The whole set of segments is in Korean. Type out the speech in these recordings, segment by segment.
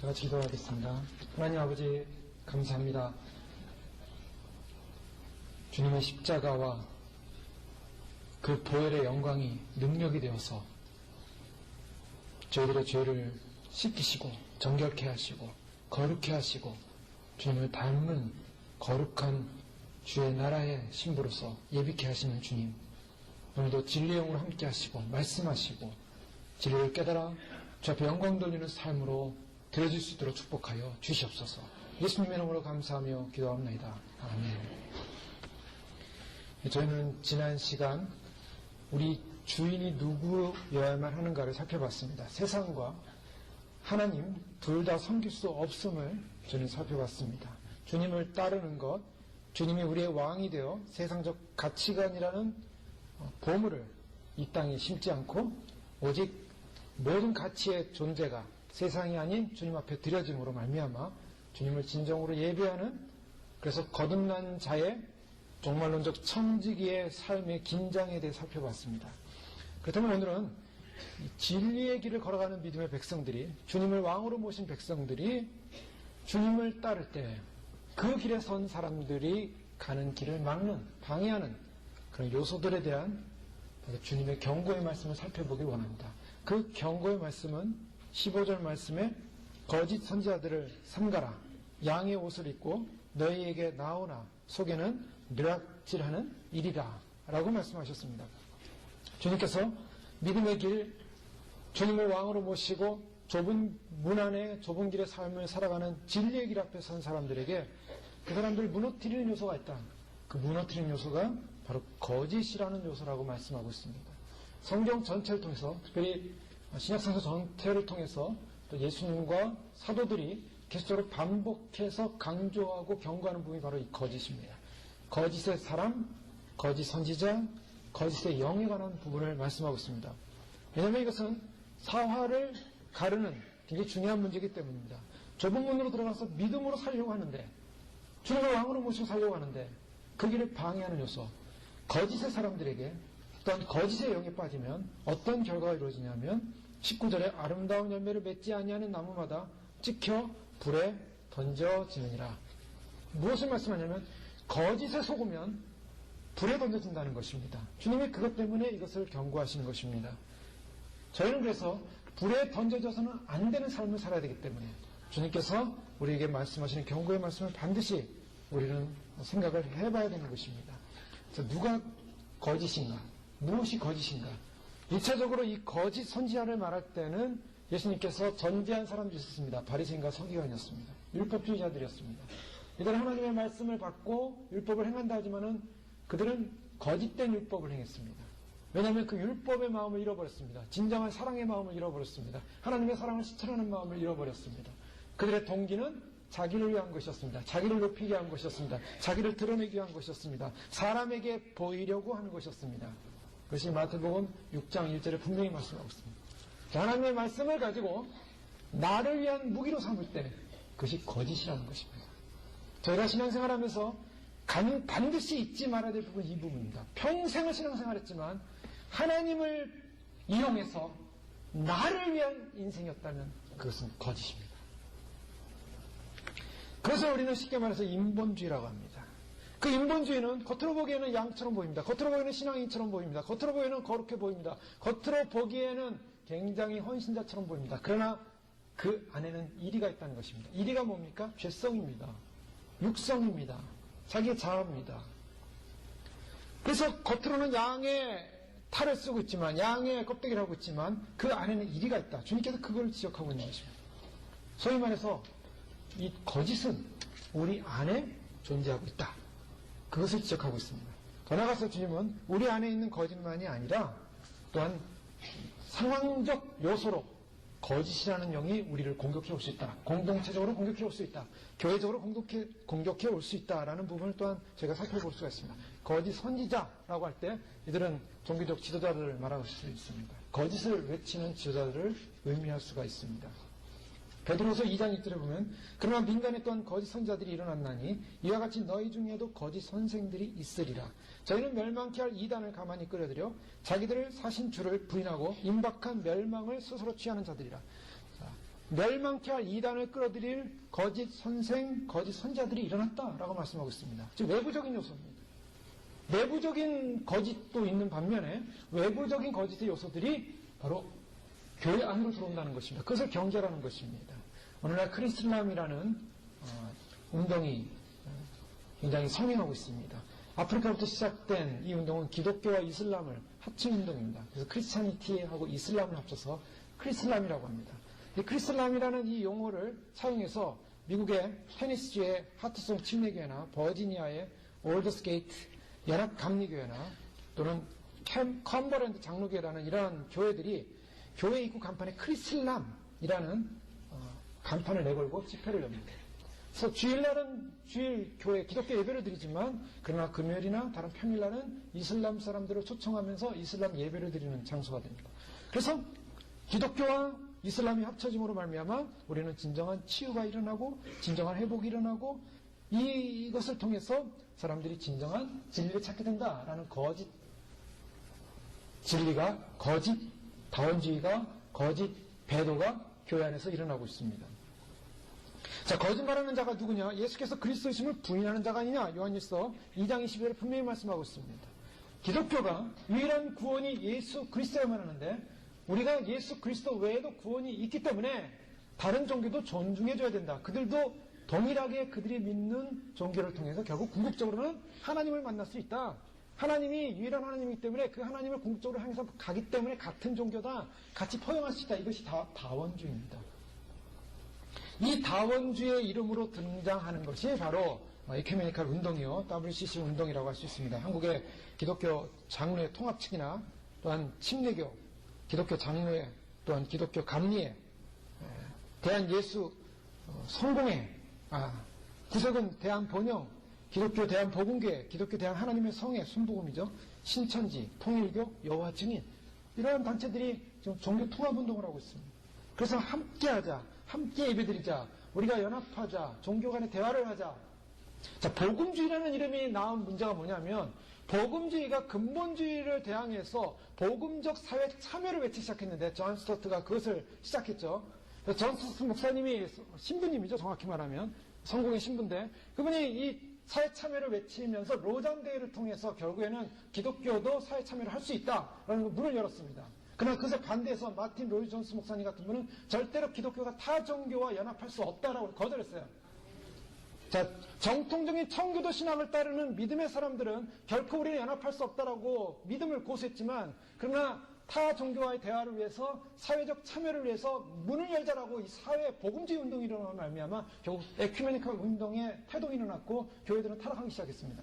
다 같이 기도하겠습니다. 하나님 아버지 감사합니다. 주님의 십자가와 그 보혈의 영광이 능력이 되어서 저희들의 죄를 씻기시고 정결케 하시고 거룩케 하시고 주님을 닮은 거룩한 주의 나라의 신부로서 예비케 하시는 주님, 오늘도 진리의 영으로 함께 하시고 말씀하시고 진리를 깨달아 주 앞에 영광 돌리는 삶으로 드려질 수 있도록 축복하여 주시옵소서. 예수님의 이름으로 감사하며 기도합니다. 아멘. 저희는 지난 시간 우리 주인이 누구여야만 하는가를 살펴봤습니다. 세상과 하나님 둘 다 섬길 수 없음을 저는 살펴봤습니다. 주님을 따르는 것, 주님이 우리의 왕이 되어 세상적 가치관이라는 보물을 이 땅에 심지 않고 오직 모든 가치의 존재가 세상이 아닌 주님 앞에 드려짐으로 말미암아 주님을 진정으로 예배하는, 그래서 거듭난 자의 종말론적 청지기의 삶의 긴장에 대해 살펴봤습니다. 그렇다면 오늘은 진리의 길을 걸어가는 믿음의 백성들이, 주님을 왕으로 모신 백성들이 주님을 따를 때 그 길에 선 사람들이 가는 길을 막는, 방해하는 그런 요소들에 대한 주님의 경고의 말씀을 살펴보길 원합니다. 그 경고의 말씀은 15절 말씀에 거짓 선지자들을 삼가라, 양의 옷을 입고 너희에게 나오나 속에는 느락질하는 일이라 라고 말씀하셨습니다. 주님께서 믿음의 길, 주님을 왕으로 모시고 좁은 문 안에 좁은 길의 삶을 살아가는 진리의 길 앞에 선 사람들에게 그 사람들을 무너뜨리는 요소가 있다. 그 무너뜨리는 요소가 바로 거짓이라는 요소라고 말씀하고 있습니다. 성경 전체를 통해서, 특별히 신약성서 전체를 통해서 또 예수님과 사도들이 계속적으로 반복해서 강조하고 경고하는 부분이 바로 이 거짓입니다. 거짓의 사람, 거짓 선지자, 거짓의 영에 관한 부분을 말씀하고 있습니다. 왜냐하면 이것은 사화를 가르는 굉장히 중요한 문제이기 때문입니다. 좁은 문으로 들어가서 믿음으로 살려고 하는데, 주님을 왕으로 모시고 살려고 하는데 그 길을 방해하는 요소, 거짓의 사람들에게 또한 거짓의 영에 빠지면 어떤 결과가 이루어지냐면 19절에 아름다운 열매를 맺지 아니하는 나무마다 찍혀 불에 던져지느니라. 무엇을 말씀하냐면 거짓에 속으면 불에 던져진다는 것입니다. 주님이 그것 때문에 이것을 경고하시는 것입니다. 저희는 그래서 불에 던져져서는 안 되는 삶을 살아야 되기 때문에 주님께서 우리에게 말씀하시는 경고의 말씀을 반드시 우리는 생각을 해봐야 되는 것입니다. 누가 거짓인가? 무엇이 거짓인가? 1차적으로 이 거짓 선지자를 말할 때는 예수님께서 전제한 사람들이 있었습니다. 바리새인과 서기관이었습니다. 율법주의자들이었습니다. 이들은 하나님의 말씀을 받고 율법을 행한다 하지만은 그들은 거짓된 율법을 행했습니다. 왜냐하면 그 율법의 마음을 잃어버렸습니다. 진정한 사랑의 마음을 잃어버렸습니다. 하나님의 사랑을 실천하는 마음을 잃어버렸습니다. 그들의 동기는 자기를 위한 것이었습니다. 자기를 높이기 위한 것이었습니다. 자기를 드러내기 위한 것이었습니다. 사람에게 보이려고 하는 것이었습니다. 그것이 마태복음 6장 1절에 분명히 말씀하고 있습니다. 하나님의 말씀을 가지고 나를 위한 무기로 삼을 때 그것이 거짓이라는 것입니다. 저희가 신앙생활하면서 반드시 잊지 말아야 될 부분이 이 부분입니다. 평생을 신앙생활했지만 하나님을 이용해서 나를 위한 인생이었다면 그것은 거짓입니다. 그래서 우리는 쉽게 말해서 인본주의라고 합니다. 그 인본주의는 겉으로 보기에는 양처럼 보입니다. 겉으로 보기에는 신앙인처럼 보입니다. 겉으로 보기에는 거룩해 보입니다. 겉으로 보기에는 굉장히 헌신자처럼 보입니다. 그러나 그 안에는 이리가 있다는 것입니다. 이리가 뭡니까? 죄성입니다. 육성입니다. 자기의 자아입니다. 그래서 겉으로는 양의 탈을 쓰고 있지만, 양의 껍데기를 하고 있지만 그 안에는 이리가 있다. 주님께서 그걸 지적하고 있는 것입니다. 소위 말해서 이 거짓은 우리 안에 존재하고 있다. 그것을 지적하고 있습니다. 더 나아가서 주님은 우리 안에 있는 거짓만이 아니라 또한 상황적 요소로 거짓이라는 영이 우리를 공격해 올 수 있다. 공동체적으로 공격해 올 수 있다. 교회적으로 공격해 올 수 있다라는 부분을 또한 저희가 살펴볼 수가 있습니다. 거짓 선지자라고 할 때 이들은 종교적 지도자들을 말할 수 있습니다. 거짓을 외치는 지도자들을 의미할 수가 있습니다. 베드로서 2장 1절에 보면 그러나 민간에 또한 거짓 선지자들이 일어났나니 이와 같이 너희 중에도 거짓 선생들이 있으리라. 저희는 멸망케 할 이단을 가만히 끌어들여 자기들을 사신 주를 부인하고 임박한 멸망을 스스로 취하는 자들이라. 멸망케 할 이단을 끌어들일 거짓 선생, 거짓 선자들이 일어났다라고 말씀하고 있습니다. 즉 외부적인 요소입니다. 내부적인 거짓도 있는 반면에 외부적인 거짓의 요소들이 바로 교회 안으로 들어온다는 것입니다. 그것을 경계하는 것입니다. 오늘날 크리스람이라는 운동이 굉장히 성행하고 있습니다. 아프리카부터 시작된 이 운동은 기독교와 이슬람을 합친 운동입니다. 그래서 크리스찬니티하고 이슬람을 합쳐서 크리슬람이라고 합니다. 이 크리슬람이라는 이 용어를 사용해서 미국의 테니스주의 하트송 침례교회나 버지니아의 올더스게이트 연합감리교회나 또는 컨버런트 장로교회라는 이러한 교회들이 교회 입구 간판에 크리슬람이라는 간판을 내걸고 집회를 엽니다. 그래서 주일날은 주일 교회 기독교 예배를 드리지만 그러나 금요일이나 다른 평일날은 이슬람 사람들을 초청하면서 이슬람 예배를 드리는 장소가 됩니다. 그래서 기독교와 이슬람이 합쳐짐으로 말미암아 우리는 진정한 치유가 일어나고 진정한 회복이 일어나고 이것을 통해서 사람들이 진정한 진리를 찾게 된다라는 거짓 진리가, 거짓 다원주의가, 거짓 배도가 교회 안에서 일어나고 있습니다. 자, 거짓말하는 자가 누구냐? 예수께서 그리스도이심을 부인하는 자가 아니냐? 요한일서 2장 22절에 분명히 말씀하고 있습니다. 기독교가 유일한 구원이 예수 그리스도야만 하는데 우리가 예수 그리스도 외에도 구원이 있기 때문에 다른 종교도 존중해줘야 된다. 그들도 동일하게 그들이 믿는 종교를 통해서 결국 궁극적으로는 하나님을 만날 수 있다. 하나님이 유일한 하나님이기 때문에 그 하나님을 궁극적으로 향해서 가기 때문에 같은 종교다. 같이 포용할 수 있다. 이것이 다원주의입니다. 이 다원주의의 이름으로 등장하는 것이 바로 에큐메니칼 운동이요. WCC 운동이라고 할 수 있습니다. 한국의 기독교 장로회 통합 측이나 또한 침례교, 기독교 장로회, 또한 기독교 감리회, 대한예수 성공회, 구석은 대한번영, 기독교 대한복음교회, 기독교 대한하나님의 성회, 순복음이죠. 신천지, 통일교, 여호와 증인 이러한 단체들이 지금 종교 통합운동을 하고 있습니다. 그래서 함께하자, 함께 예배드리자, 우리가 연합하자, 종교 간의 대화를 하자. 자, 복음주의라는 이름이 나온 문제가 뭐냐면 복음주의가 근본주의를 대항해서 복음적 사회 참여를 외치기 시작했는데 존 스토트가 그것을 시작했죠. 존 스토트 목사님이 신부님이죠. 정확히 말하면 성공의 신부인데 그분이 이 사회 참여를 외치면서 로잔 대회를 통해서 결국에는 기독교도 사회 참여를 할 수 있다라는 문을 열었습니다. 그러나 그것에 반대해서 마틴 로이 존스 목사님 같은 분은 절대로 기독교가 타 종교와 연합할 수 없다라고 거절했어요. 자, 정통적인 청교도 신앙을 따르는 믿음의 사람들은 결코 우리는 연합할 수 없다라고 믿음을 고수했지만 그러나 타 종교와의 대화를 위해서 사회적 참여를 위해서 문을 열자라고 이 사회 복음주의 운동이 일어나는 말미암아 결국 에큐메니컬 운동의 태동이 일어났고 교회들은 타락하기 시작했습니다.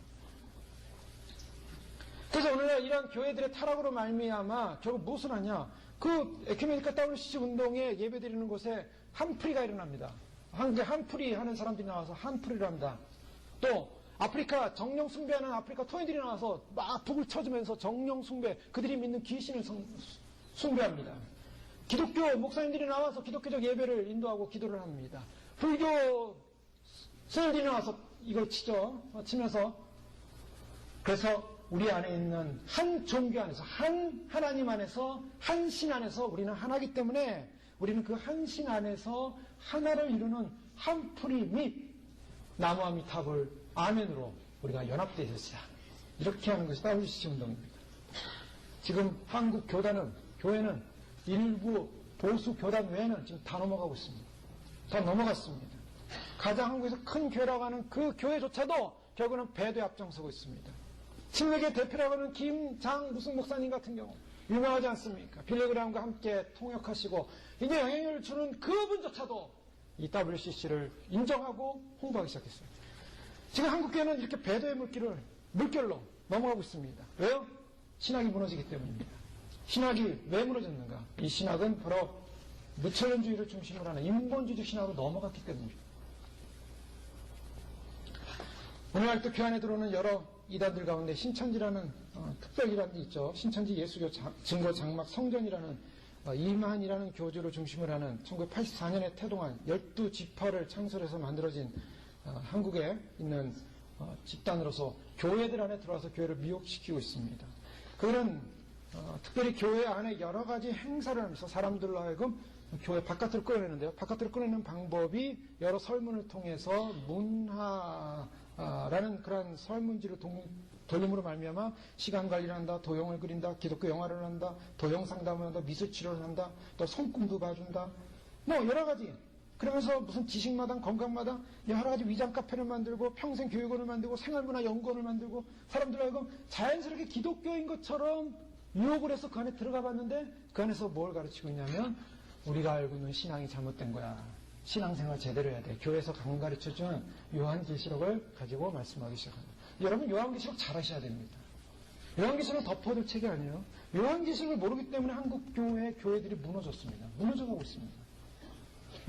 그래서 오늘날 이러한 교회들의 타락으로 말미암아 결국 무엇을 하냐? 그 에큐메니컬 WCC 운동에 예배드리는 곳에 한풀이가 일어납니다. 한풀이 하는 사람들이 나와서 한풀이를 합니다. 또 아프리카 정령 숭배하는 아프리카 토인들이 나와서 막 북을 쳐주면서 정령 숭배, 그들이 믿는 귀신을 숭배합니다. 기독교 목사님들이 나와서 기독교적 예배를 인도하고 기도를 합니다. 불교 스님들이 나와서 이걸 치면서 그래서 우리 안에 있는 한 종교 안에서 한 하나님 안에서 한 신 안에서 우리는 하나이기 때문에 우리는 그 한 신 안에서 하나를 이루는 한풀이 및 나무아미탑을 아멘으로 우리가 연합되었으라. 이렇게 하는 것이 WCC 운동입니다. 지금 한국 교회는 일부 보수 교단 외에는 지금 다 넘어가고 있습니다. 다 넘어갔습니다. 가장 한국에서 큰 교회라고 하는 그 교회조차도 결국은 배도에 앞장서고 있습니다. 침례교 대표라고 하는 김장 무슨 목사님 같은 경우 유명하지 않습니까? 빌리그램과 함께 통역하시고 이제 영향력을 주는 그분조차도 이 WCC를 인정하고 홍보하기 시작했어요. 지금 한국교회는 이렇게 배도의 물결로 넘어가고 있습니다. 왜요? 신학이 무너지기 때문입니다. 신학이 왜 무너졌는가? 이 신학은 바로 무천연주의를 중심으로 하는 인본주의적 신학으로 넘어갔기 때문입니다. 오늘날 또 교회 안에 들어오는 여러 이단들 가운데 신천지라는 특별 이단이 있죠. 신천지 예수교 증거 장막 성전이라는 이만이라는 교주를 중심으로 하는 1984년에 태동한 12지파를 창설해서 만들어진 한국에 있는 집단으로서 교회들 안에 들어와서 교회를 미혹시키고 있습니다. 그들은 특별히 교회 안에 여러 가지 행사를 하면서 사람들로 하여금 교회 바깥으로 끌어내는데요. 바깥으로 끌어내는 방법이 여러 설문을 통해서 문화라는 그런 설문지를 돌림으로 말미암아 시간 관리를 한다, 도형을 그린다, 기독교 영화를 한다, 도형 상담을 한다, 미술 치료를 한다, 또 손금도 봐준다, 뭐 여러 가지. 그러면서 무슨 지식마당, 건강마당, 여러 가지 위장 카페를 만들고 평생 교육원을 만들고 생활문화 연구원을 만들고 사람들 하여금 자연스럽게 기독교인 것처럼 유혹을 해서 그 안에 들어가 봤는데 그 안에서 뭘 가르치고 있냐면 우리가 알고 있는 신앙이 잘못된 거야. 신앙생활 제대로 해야 돼. 교회에서 강 가르쳐준 요한계시록을 가지고 말씀하기 시작합니다. 여러분 요한계시록 잘 하셔야 됩니다. 요한계시록은 덮어둘 책이 아니에요. 요한계시록을 모르기 때문에 한국 교회들이 무너졌습니다. 무너져가고 있습니다.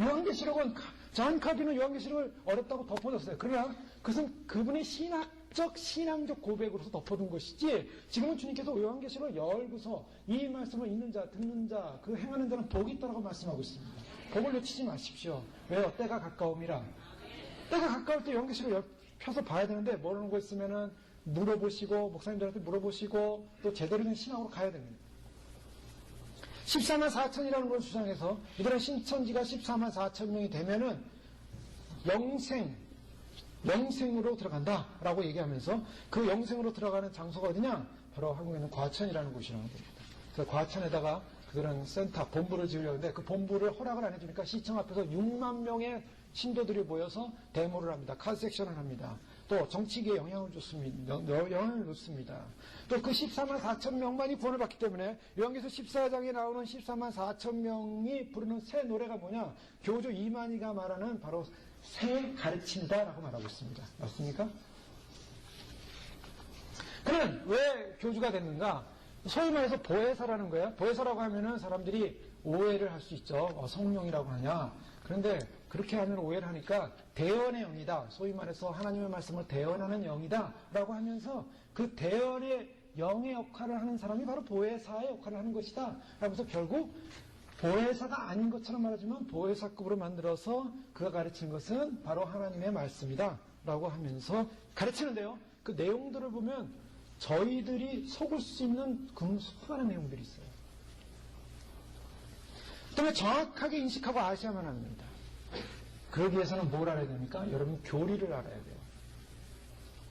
요한계시록은 존 칼빈은 요한계시록을 어렵다고 덮어줬어요. 그러나 그것은 그분의 신앙적 고백으로서 덮어둔 것이지 지금은 주님께서 요한계시록을 열고서 이 말씀을 읽는 자, 듣는 자, 그 행하는 자는 복이 있다라고 말씀하고 있습니다. 복을 놓치지 마십시오. 왜요? 때가 가까움이라. 때가 가까울 때 요한계시록을 펴서 봐야 되는데 모르는 거 있으면은 물어보시고 목사님들한테 물어보시고 또 제대로 된 신앙으로 가야 됩니다. 14만 4천이라는 걸 주장해서 이들은 신천지가 14만 4천 명이 되면은 영생으로 들어간다라고 얘기하면서 그 영생으로 들어가는 장소가 어디냐? 바로 한국에는 과천이라는 곳이라고 합니다. 그래서 과천에다가 그들은 센터, 본부를 지으려고 하는데 그 본부를 허락을 안 해주니까 시청 앞에서 6만 명의 신도들이 모여서 데모를 합니다. 칼섹션을 합니다. 또 정치계에 영향을 줬습니다. 또 그 14만 4천 명만이 구원을 받기 때문에 요한계시록 14장에 나오는 14만 4천 명이 부르는 새 노래가 뭐냐? 교주 이만희가 말하는 바로 새 가르친다라고 말하고 있습니다. 맞습니까? 그는 왜 교주가 됐는가? 소위 말해서 보혜사라는 거예요. 보혜사라고 하면은 사람들이 오해를 할 수 있죠. 성령이라고 하냐? 그런데 그렇게 하면 오해를 하니까 대언의 영이다. 소위 말해서 하나님의 말씀을 대언하는 영이다. 라고 하면서 그 대언의 영의 역할을 하는 사람이 바로 보혜사의 역할을 하는 것이다. 라면서 결국 보혜사가 아닌 것처럼 말하지만 보혜사급으로 만들어서 그가 가르치는 것은 바로 하나님의 말씀이다. 라고 하면서 가르치는데요. 그 내용들을 보면 저희들이 속을 수 있는 수많은 내용들이 있어요. 그다음에 정확하게 인식하고 아셔야만 합니다. 그러기 위해서는 뭘 알아야 됩니까? 여러분 교리를 알아야 돼요.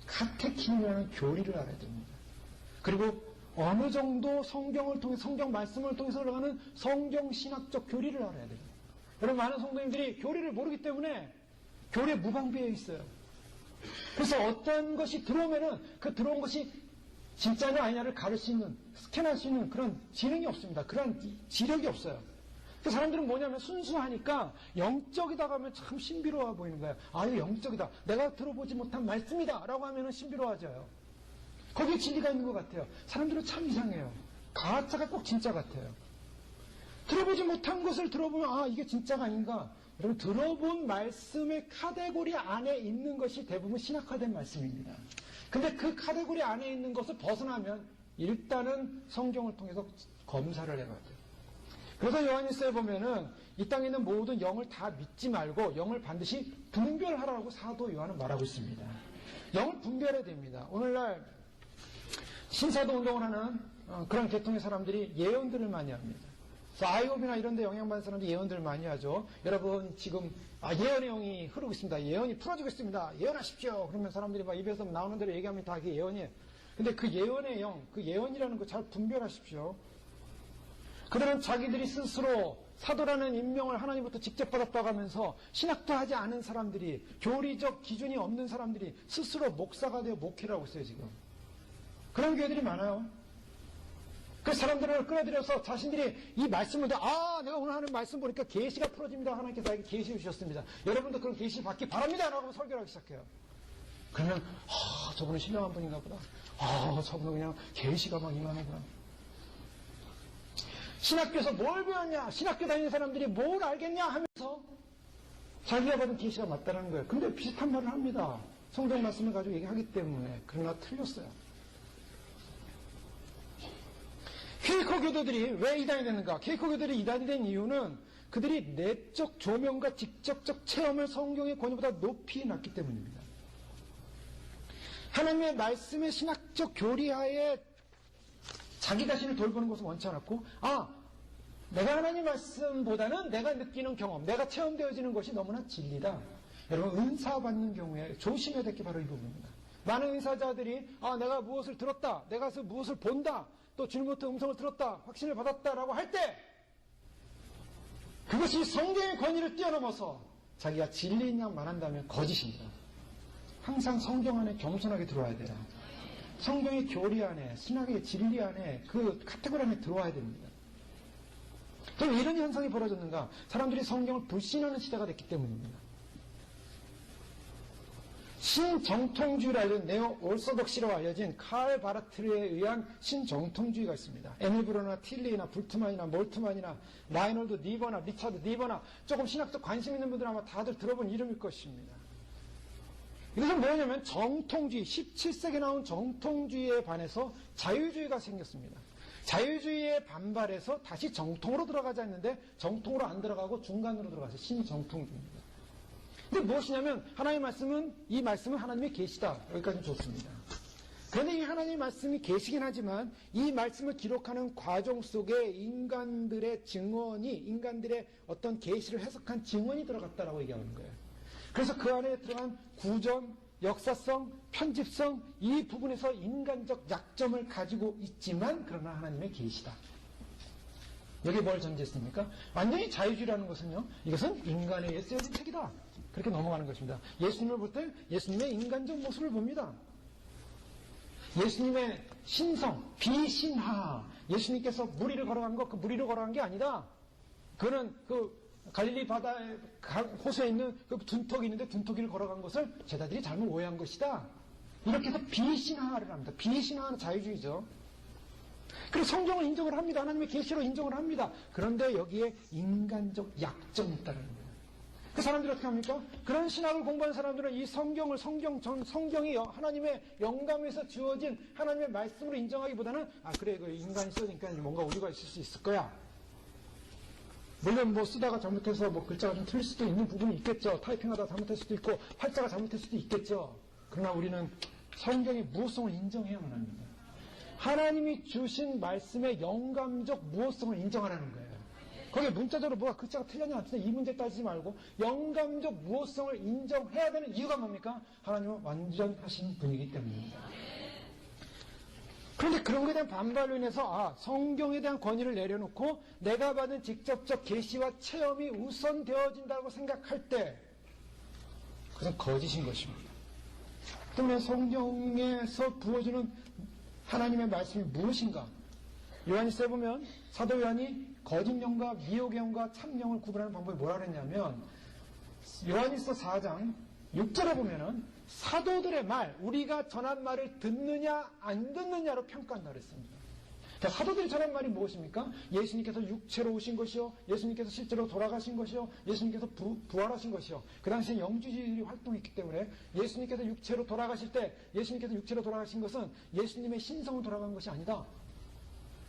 카테킴이라는 교리를 알아야 됩니다. 그리고 어느 정도 성경을 통해 성경 말씀을 통해서 흘러가는 성경 신학적 교리를 알아야 돼요. 여러분 많은 성도님들이 교리를 모르기 때문에 교리에 무방비해 있어요. 그래서 어떤 것이 들어오면은 그 들어온 것이 진짜냐 아니냐를 가를 수 있는 스캔할 수 있는 그런 지능이 없습니다. 그런 지력이 없어요. 그 사람들은 뭐냐면 순수하니까 영적이다 하면 참 신비로워 보이는 거예요. 아, 이거 영적이다. 내가 들어보지 못한 말씀이다. 라고 하면 신비로워져요. 거기에 진리가 있는 것 같아요. 사람들은 참 이상해요. 가짜가 꼭 진짜 같아요. 들어보지 못한 것을 들어보면 아, 이게 진짜가 아닌가. 여러분 들어본 말씀의 카테고리 안에 있는 것이 대부분 신학화된 말씀입니다. 근데 그 카테고리 안에 있는 것을 벗어나면 일단은 성경을 통해서 검사를 해봐야 돼요. 그래서 요한일서에 보면은 이 땅에 있는 모든 영을 다 믿지 말고 영을 반드시 분별하라고 사도 요한은 말하고 있습니다. 영을 분별해야 됩니다. 오늘날 신사도 운동을 하는 그런 계통의 사람들이 예언들을 많이 합니다. 그래서 아이오비나 이런 데 영향받는 사람들이 예언들을 많이 하죠. 여러분 지금 예언의 영이 흐르고 있습니다. 예언이 풀어지고 있습니다. 예언하십시오. 그러면 사람들이 막 입에서 나오는 대로 얘기하면 다 그게 예언이에요. 근데 그 예언의 영, 그 예언이라는 거 잘 분별하십시오. 그들은 자기들이 스스로 사도라는 임명을 하나님부터 직접 받았다고 하면서 신학도 하지 않은 사람들이 교리적 기준이 없는 사람들이 스스로 목사가 되어 목회를 하고 있어요 지금. 그런 교회들이 많아요. 그 사람들을 끌어들여서 자신들이 이 말씀을 내가 오늘 하는 말씀 보니까 계시가 풀어집니다. 하나님께서 나에게 계시를 주셨습니다. 여러분도 그런 계시 받기 바랍니다. 라고 설교를 하기 시작해요. 그러면 저분은 신령한 분인가 보다. 저분은 그냥 계시가 막 임하는구나. 신학교에서 뭘 배웠냐? 신학교 다니는 사람들이 뭘 알겠냐? 하면서 자기가 받은 계시가 맞다는 거예요. 근데 비슷한 말을 합니다. 성경 말씀을 가지고 얘기하기 때문에. 그러나 틀렸어요. 케이커 교도들이 왜 이단이 됐는가? 케이커 교도들이 이단이 된 이유는 그들이 내적 조명과 직접적 체험을 성경의 권위보다 높이 놨기 때문입니다. 하나님의 말씀의 신학적 교리하에 자기 자신을 돌보는 것을 원치 않았고 내가 하나님 말씀보다는 내가 느끼는 경험, 내가 체험되어지는 것이 너무나 진리다. 여러분, 은사 받는 경우에 조심해야 될 게 바로 이 부분입니다. 많은 은사자들이 내가 무엇을 들었다, 내가 무엇을 본다, 또 주님부터 음성을 들었다, 확신을 받았다라고 할 때 그것이 성경의 권위를 뛰어넘어서 자기가 진리인 양 말한다면 거짓입니다. 항상 성경 안에 겸손하게 들어와야 돼요. 성경의 교리 안에, 신학의 진리 안에, 그 카테고리 안에 들어와야 됩니다. 그럼 이런 현상이 벌어졌는가? 사람들이 성경을 불신하는 시대가 됐기 때문입니다. 신정통주의로 알려진 네오 올소독시라고 알려진 칼 바르트르에 의한 신정통주의가 있습니다. 에밀 브로나 틸리나 불트만이나 몰트만이나 라이놀드 니버나 리차드 니버나 조금 신학적 관심 있는 분들 아마 다들 들어본 이름일 것입니다. 이것은 뭐냐면 정통주의, 17세기에 나온 정통주의에 반해서 자유주의가 생겼습니다. 자유주의에 반발해서 다시 정통으로 들어가자 했는데 정통으로 안 들어가고 중간으로 들어가서 신정통주의입니다. 근데 무엇이냐면 하나님의 말씀은, 이 말씀은 하나님의 계시다. 여기까지는 좋습니다. 그런데 이 하나님의 말씀이 계시긴 하지만 이 말씀을 기록하는 과정 속에 인간들의 증언이, 인간들의 어떤 계시를 해석한 증언이 들어갔다라고 얘기하는 거예요. 그래서 그 안에 들어간 구전, 역사성, 편집성, 이 부분에서 인간적 약점을 가지고 있지만 그러나 하나님의 계시다. 여기 뭘 전제했습니까? 완전히 자유주의라는 것은요, 이것은 인간에 의해 쓰여진 책이다. 그렇게 넘어가는 것입니다. 예수님을 볼 때 예수님의 인간적 모습을 봅니다. 예수님의 신성, 비신하, 예수님께서 무리를 걸어간 것, 그 무리를 걸어간 게 아니다. 그는 그 갈릴리 바다에 호수에 있는 그 둔턱이 있는데 둔턱이를 걸어간 것을 제자들이 잘못 오해한 것이다. 이렇게 해서 비신하를 합니다. 비신하는 자유주의죠. 그래서 성경을 인정을 합니다. 하나님의 계시로 인정을 합니다. 그런데 여기에 인간적 약점이 있다는 거예요. 그 사람들이 어떻게 합니까? 그런 신학을 공부하는 사람들은 이 성경이 하나님의 영감에서 주어진 하나님의 말씀으로 인정하기보다는 그래, 그 인간이 써니까 뭔가 오류가 있을 수 있을 거야. 물론 쓰다가 잘못해서 글자가 좀 틀릴 수도 있는 부분이 있겠죠. 타이핑하다 잘못할 수도 있고 팔자가 잘못할 수도 있겠죠. 그러나 우리는 성경의 무호성을 인정해야만 합니다. 하나님이 주신 말씀의 영감적 무호성을 인정하라는 거예요. 거기에 문자적으로 뭐가 글자가 틀렸냐 안 틀렸냐 이 문제 따지지 말고 영감적 무호성을 인정해야 되는 이유가 뭡니까? 하나님은 완전하신 분이기 때문입니다. 그런데 그런 것에 대한 반발로 인해서 성경에 대한 권위를 내려놓고 내가 받은 직접적 계시와 체험이 우선되어진다고 생각할 때 그것은 거짓인 것입니다. 그러면 성경에서 부어주는 하나님의 말씀이 무엇인가? 요한일서에 보면 사도 요한이 거짓 영과 미혹의 영과 참영을 구분하는 방법이 뭐라 그랬냐면 요한일서 4장 6절에 보면은 사도들의 말, 우리가 전한 말을 듣느냐 안 듣느냐로 평가한다고 그랬습니다. 자, 사도들이 전한 말이 무엇입니까? 예수님께서 육체로 오신 것이요, 예수님께서 실제로 돌아가신 것이요, 예수님께서 부활하신 것이요. 그 당시에 영주주의들이 활동했기 때문에 예수님께서 육체로 돌아가실 때 예수님께서 육체로 돌아가신 것은 예수님의 신성으로 돌아간 것이 아니다.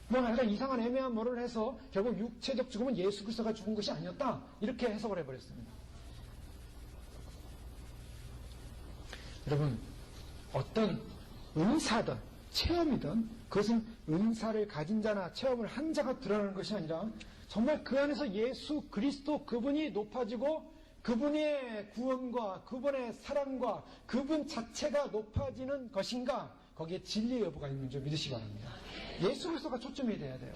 뭔가 이상한 애매한 뭐를 해서 결국 육체적 죽음은 예수 그리스도가 죽은 것이 아니었다. 이렇게 해석을 해버렸습니다. 여러분, 어떤 은사든 체험이든 그것은 은사를 가진 자나 체험을 한 자가 드러나는 것이 아니라 정말 그 안에서 예수 그리스도 그분이 높아지고 그분의 구원과 그분의 사랑과 그분 자체가 높아지는 것인가, 거기에 진리의 여부가 있는 줄 믿으시기 바랍니다. 예수 그리스도가 초점이 돼야 돼요.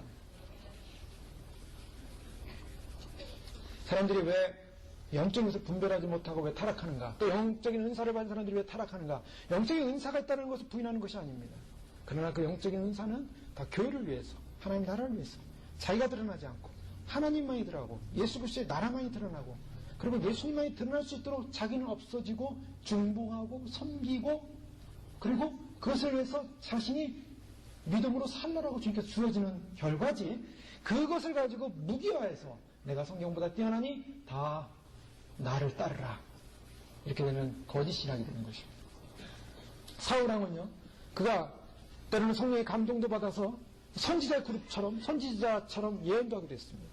사람들이 왜 영적에서 분별하지 못하고 왜 타락하는가? 또 영적인 은사를 받은 사람들이 왜 타락하는가? 영적인 은사가 있다는 것을 부인하는 것이 아닙니다. 그러나 그 영적인 은사는 다 교회를 위해서, 하나님 나라를 위해서, 자기가 드러나지 않고 하나님만이 드러나고 예수 그리스도의 나라만이 드러나고 그리고 예수님만이 드러날 수 있도록 자기는 없어지고 중보하고 섬기고 그리고 그것을 위해서 자신이 믿음으로 살라라고 주님께서 주어지는 결과지, 그것을 가지고 무기화해서 내가 성경보다 뛰어나니 다 나를 따르라, 이렇게 되면 거짓 신학이 되는 것입니다. 사울왕은요, 그가 때로는 성령의 감동도 받아서 선지자처럼 예언도 하게 됐습니다.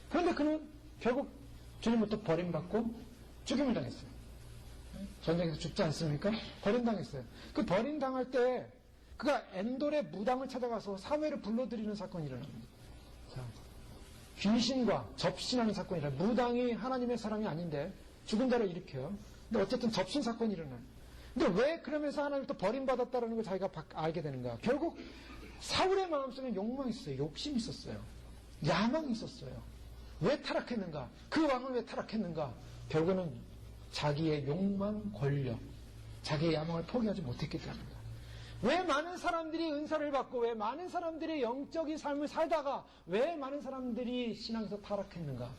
그런데 그는 결국 주님부터 버림받고 죽임을 당했어요. 전쟁에서 죽지 않습니까? 버림당했어요. 그 버림당할 때 그가 엔돌의 무당을 찾아가서 사무엘을 불러들이는 사건이 일어납니다. 자, 귀신과 접신하는 사건이라 무당이 하나님의 사람이 아닌데 죽은 자를 일으켜요. 근데 어쨌든 접신 사건이 일어나요. 근데 왜 그러면서 하나님부터 버림받았다는 걸 자기가 알게 되는가? 결국 사울의 마음속에 욕망이 있었어요. 욕심이 있었어요. 야망이 있었어요. 왜 타락했는가? 그 왕은 왜 타락했는가? 결국은 자기의 욕망, 권력, 자기의 야망을 포기하지 못했기 때문입니다. 왜 많은 사람들이 은사를 받고 왜 많은 사람들이 영적인 삶을 살다가 왜 많은 사람들이 신앙에서 타락했는가?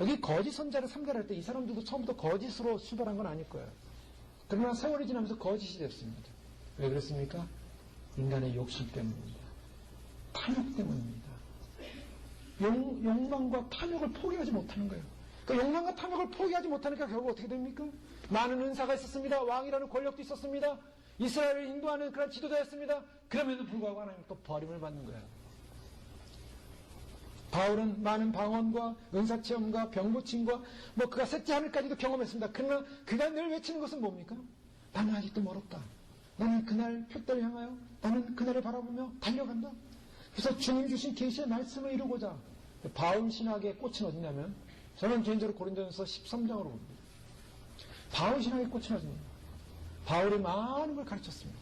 여기 거짓 선자를 상대할 때 이 사람들도 처음부터 거짓으로 수발한 건 아닐 거예요. 그러나 세월이 지나면서 거짓이 됐습니다. 왜 그렇습니까? 인간의 욕심 때문입니다. 탐욕 때문입니다. 욕망과 탐욕을 포기하지 못하는 거예요. 그 욕망과 탐욕을 포기하지 못하니까 결국 어떻게 됩니까? 많은 은사가 있었습니다. 왕이라는 권력도 있었습니다. 이스라엘을 인도하는 그런 지도자였습니다. 그럼에도 불구하고 하나님 또 버림을 받는 거예요. 바울은 많은 방언과 은사체험과 병고침과 그가 셋째 하늘까지도 경험했습니다. 그러나 그가 늘 외치는 것은 뭡니까? 나는 아직도 멀었다. 나는 그날 표대를 향하여 나는 그날을 바라보며 달려간다. 그래서 주님 주신 계시의 말씀을 이루고자 바울 신학의 꽃은 어디냐면 저는 개인적으로 고린도전서 13장으로 봅니다. 바울 신학의 꽃은 어디냐면 바울이 많은 걸 가르쳤습니다.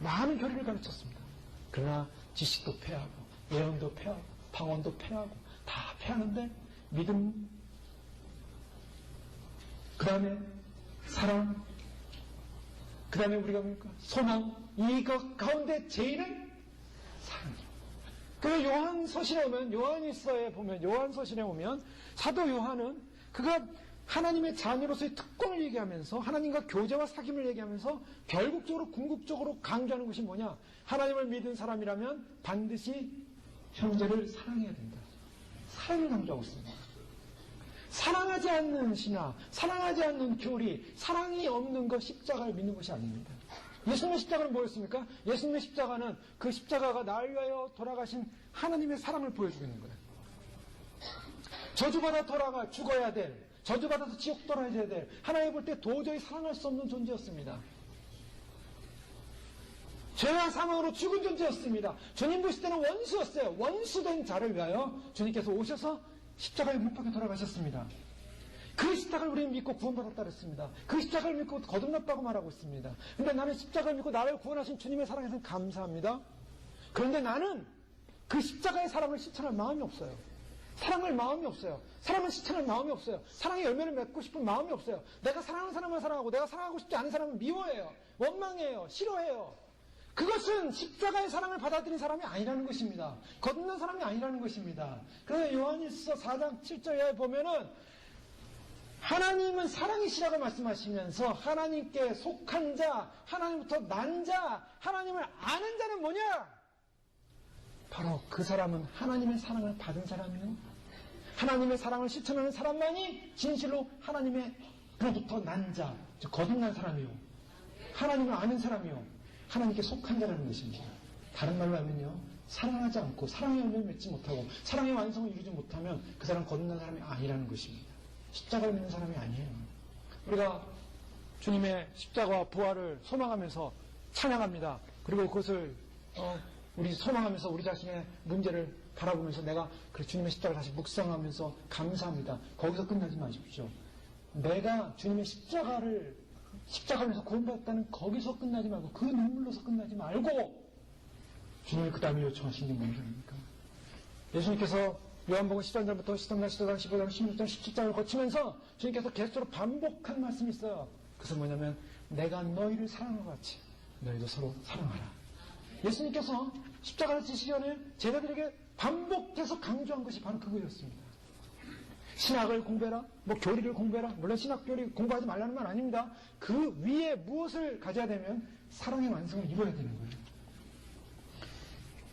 많은 교리를 가르쳤습니다. 그러나 지식도 패하고 예언도 패하고 방언도 패하고 다 패하는데 믿음, 그 다음에 사랑, 그 다음에 우리가 뭡니까? 소망, 이것 가운데 제일은 사랑이에요. 그 요한서신에 오면, 요한일서에 보면, 요한서신에 오면 사도 요한은 그가 하나님의 자녀로서의 특권을 얘기하면서 하나님과 교제와 사귐을 얘기하면서 결국적으로 궁극적으로 강조하는 것이 뭐냐? 하나님을 믿은 사람이라면 반드시 형제를 사랑해야 된다. 사랑을 강조하고 있습니다. 사랑하지 않는 신화, 사랑하지 않는 교리, 사랑이 없는 것 십자가를 믿는 것이 아닙니다. 예수님의 십자가는 뭐였습니까? 예수님의 십자가는 그 십자가가 나를 위하여 돌아가신 하나님의 사랑을 보여주고 있는 거예요. 저주받아 돌아가 죽어야 될, 저주받아서 지옥 돌아야 될, 하나님 볼 때 도저히 사랑할 수 없는 존재였습니다. 죄와 사망으로 죽은 존재였습니다. 주님 보실 때는 원수였어요. 원수된 자를 위하여 주님께서 오셔서 십자가에 못 박혀 돌아가셨습니다. 그 십자가를 우리는 믿고 구원받았다 그랬습니다. 그 십자가를 믿고 거듭났다고 말하고 있습니다. 그런데 나는 십자가를 믿고 나를 구원하신 주님의 사랑에서 감사합니다. 그런데 나는 그 십자가의 사랑을 실천할 마음이 없어요. 사랑할 마음이 없어요. 사랑을 실천할 마음이 없어요. 사랑의 열매를 맺고 싶은 마음이 없어요. 내가 사랑하는 사람만 사랑하고 내가 사랑하고 싶지 않은 사람은 미워해요. 원망해요. 싫어해요. 그것은 십자가의 사랑을 받아들인 사람이 아니라는 것입니다. 거듭난 사람이 아니라는 것입니다. 그래서 요한일서 4장 7절에 보면은 하나님은 사랑이시라고 말씀하시면서 하나님께 속한 자, 하나님부터 난 자, 하나님을 아는 자는 뭐냐? 바로 그 사람은 하나님의 사랑을 받은 사람이요. 하나님의 사랑을 실천하는 사람만이 진실로 하나님으로부터 난 자, 즉 거듭난 사람이요. 하나님을 아는 사람이요. 하나님께 속한 자라는 것입니다. 다른 말로 하면요. 사랑하지 않고 사랑의 열매를 맺지 못하고 사랑의 완성을 이루지 못하면 그 사람은 거듭난 사람이 아니라는 것입니다. 십자가를 믿는 사람이 아니에요. 우리가 주님의 십자가와 부활을 소망하면서 찬양합니다. 그리고 그것을 우리 소망하면서 우리 자신의 문제를 바라보면서 내가 그 주님의 십자가를 다시 묵상하면서 감사합니다. 거기서 끝나지 마십시오. 내가 주님의 십자가에서 구원받았다는 거기서 끝나지 말고 그 눈물로서 끝나지 말고 주님이 그 다음에 요청하신 게 뭔지입니까? 예수님께서 요한복음 13장부터 13장, 14장, 15장, 16장, 17장을 거치면서 주님께서 계속적으로 반복한 말씀이 있어요. 그것은 뭐냐면 내가 너희를 사랑한 것 같이 너희도 서로 사랑하라. 예수님께서 십자가를 지시기 전에 제자들에게 반복해서 강조한 것이 바로 그거였습니다. 신학을 공부해라, 교리를 공부해라. 물론 신학 교리 공부하지 말라는 말 아닙니다. 그 위에 무엇을 가져야 되면 사랑의 완성을 입어야 되는 거예요.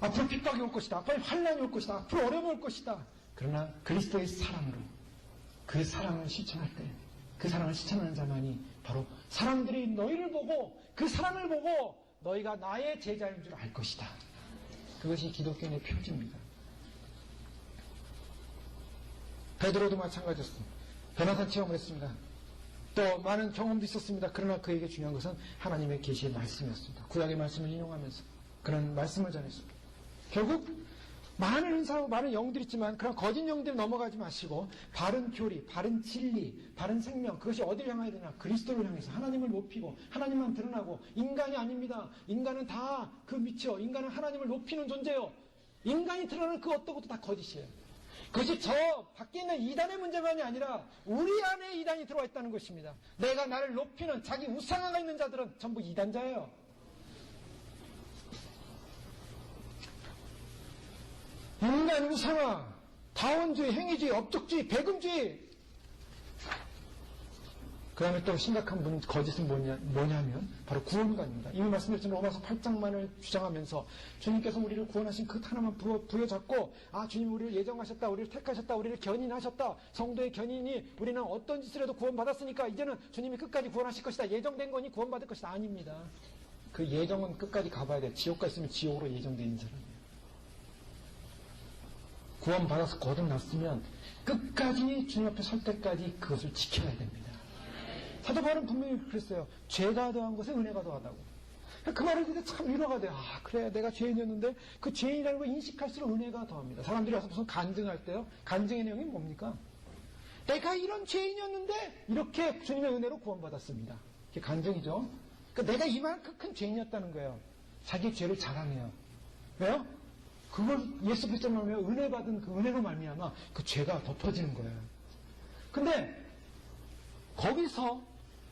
앞으로 핍박이 올 것이다. 앞으로 환난이 올 것이다. 앞으로 어려움이 올 것이다. 그러나 그리스도의 사랑으로 그 사랑을 실천할 때 그 사랑을 실천하는 자만이 바로 사람들이 너희를 보고 그 사랑을 보고 너희가 나의 제자인 줄 알 것이다. 그것이 기독교인의 표지입니다. 베드로도 마찬가지였습니다. 베나산 체험을 했습니다. 또 많은 경험도 있었습니다. 그러나 그에게 중요한 것은 하나님의 계시의 말씀이었습니다. 구약의 말씀을 인용하면서 그런 말씀을 전했습니다. 결국 많은 은사하고 많은 영들이 있지만 그런 거짓 영들 넘어가지 마시고 바른 교리, 바른 진리, 바른 생명, 그것이 어디를 향해야 되냐? 그리스도를 향해서 하나님을 높이고 하나님만 드러나고. 인간이 아닙니다. 인간은 다 그 미쳐. 인간은 하나님을 높이는 존재요. 인간이 드러나는 그 어떤 것도 다 거짓이에요. 그것이 저 밖에 있는 이단의 문제만이 아니라 우리 안에 이단이 들어와 있다는 것입니다. 내가 나를 높이는 자기 우상화가 있는 자들은 전부 이단자예요. 인간 우상화, 다원주의, 행위주의, 업적주의, 배금주의. 그 다음에 또 심각한 거짓은 뭐냐면 바로 구원관입니다. 이미 말씀드렸지만 로마서 8장만을 주장하면서 주님께서 우리를 구원하신 그 하나만 부여잡고 주님 우리를 예정하셨다, 우리를 택하셨다, 우리를 견인하셨다, 성도의 견인이 우리는 어떤 짓을 해도 구원받았으니까 이제는 주님이 끝까지 구원하실 것이다, 예정된 거니 구원받을 것이다. 아닙니다. 그 예정은 끝까지 가봐야 돼. 지옥가 있으면 지옥으로 예정되어 있는 사람이에요. 구원받아서 거듭났으면 끝까지 주님 앞에 설 때까지 그것을 지켜야 됩니다. 사도 바울은 분명히 그랬어요. 죄가 더한 것에 은혜가 더하다고. 그 말을 듣는데 참 위로가 돼요. 그래, 내가 죄인이었는데 그 죄인이라는 걸 인식할수록 은혜가 더합니다. 사람들이 와서 무슨 간증할 때요. 간증의 내용이 뭡니까? 내가 이런 죄인이었는데 이렇게 주님의 은혜로 구원받았습니다. 그게 간증이죠. 그러니까 내가 이만큼 큰 죄인이었다는 거예요. 자기 죄를 자랑해요. 왜요? 그걸 예수 그리스도로 말미암아 은혜 받은 그 은혜로 말미암아 그 죄가 덮어지는 거예요. 근데 거기서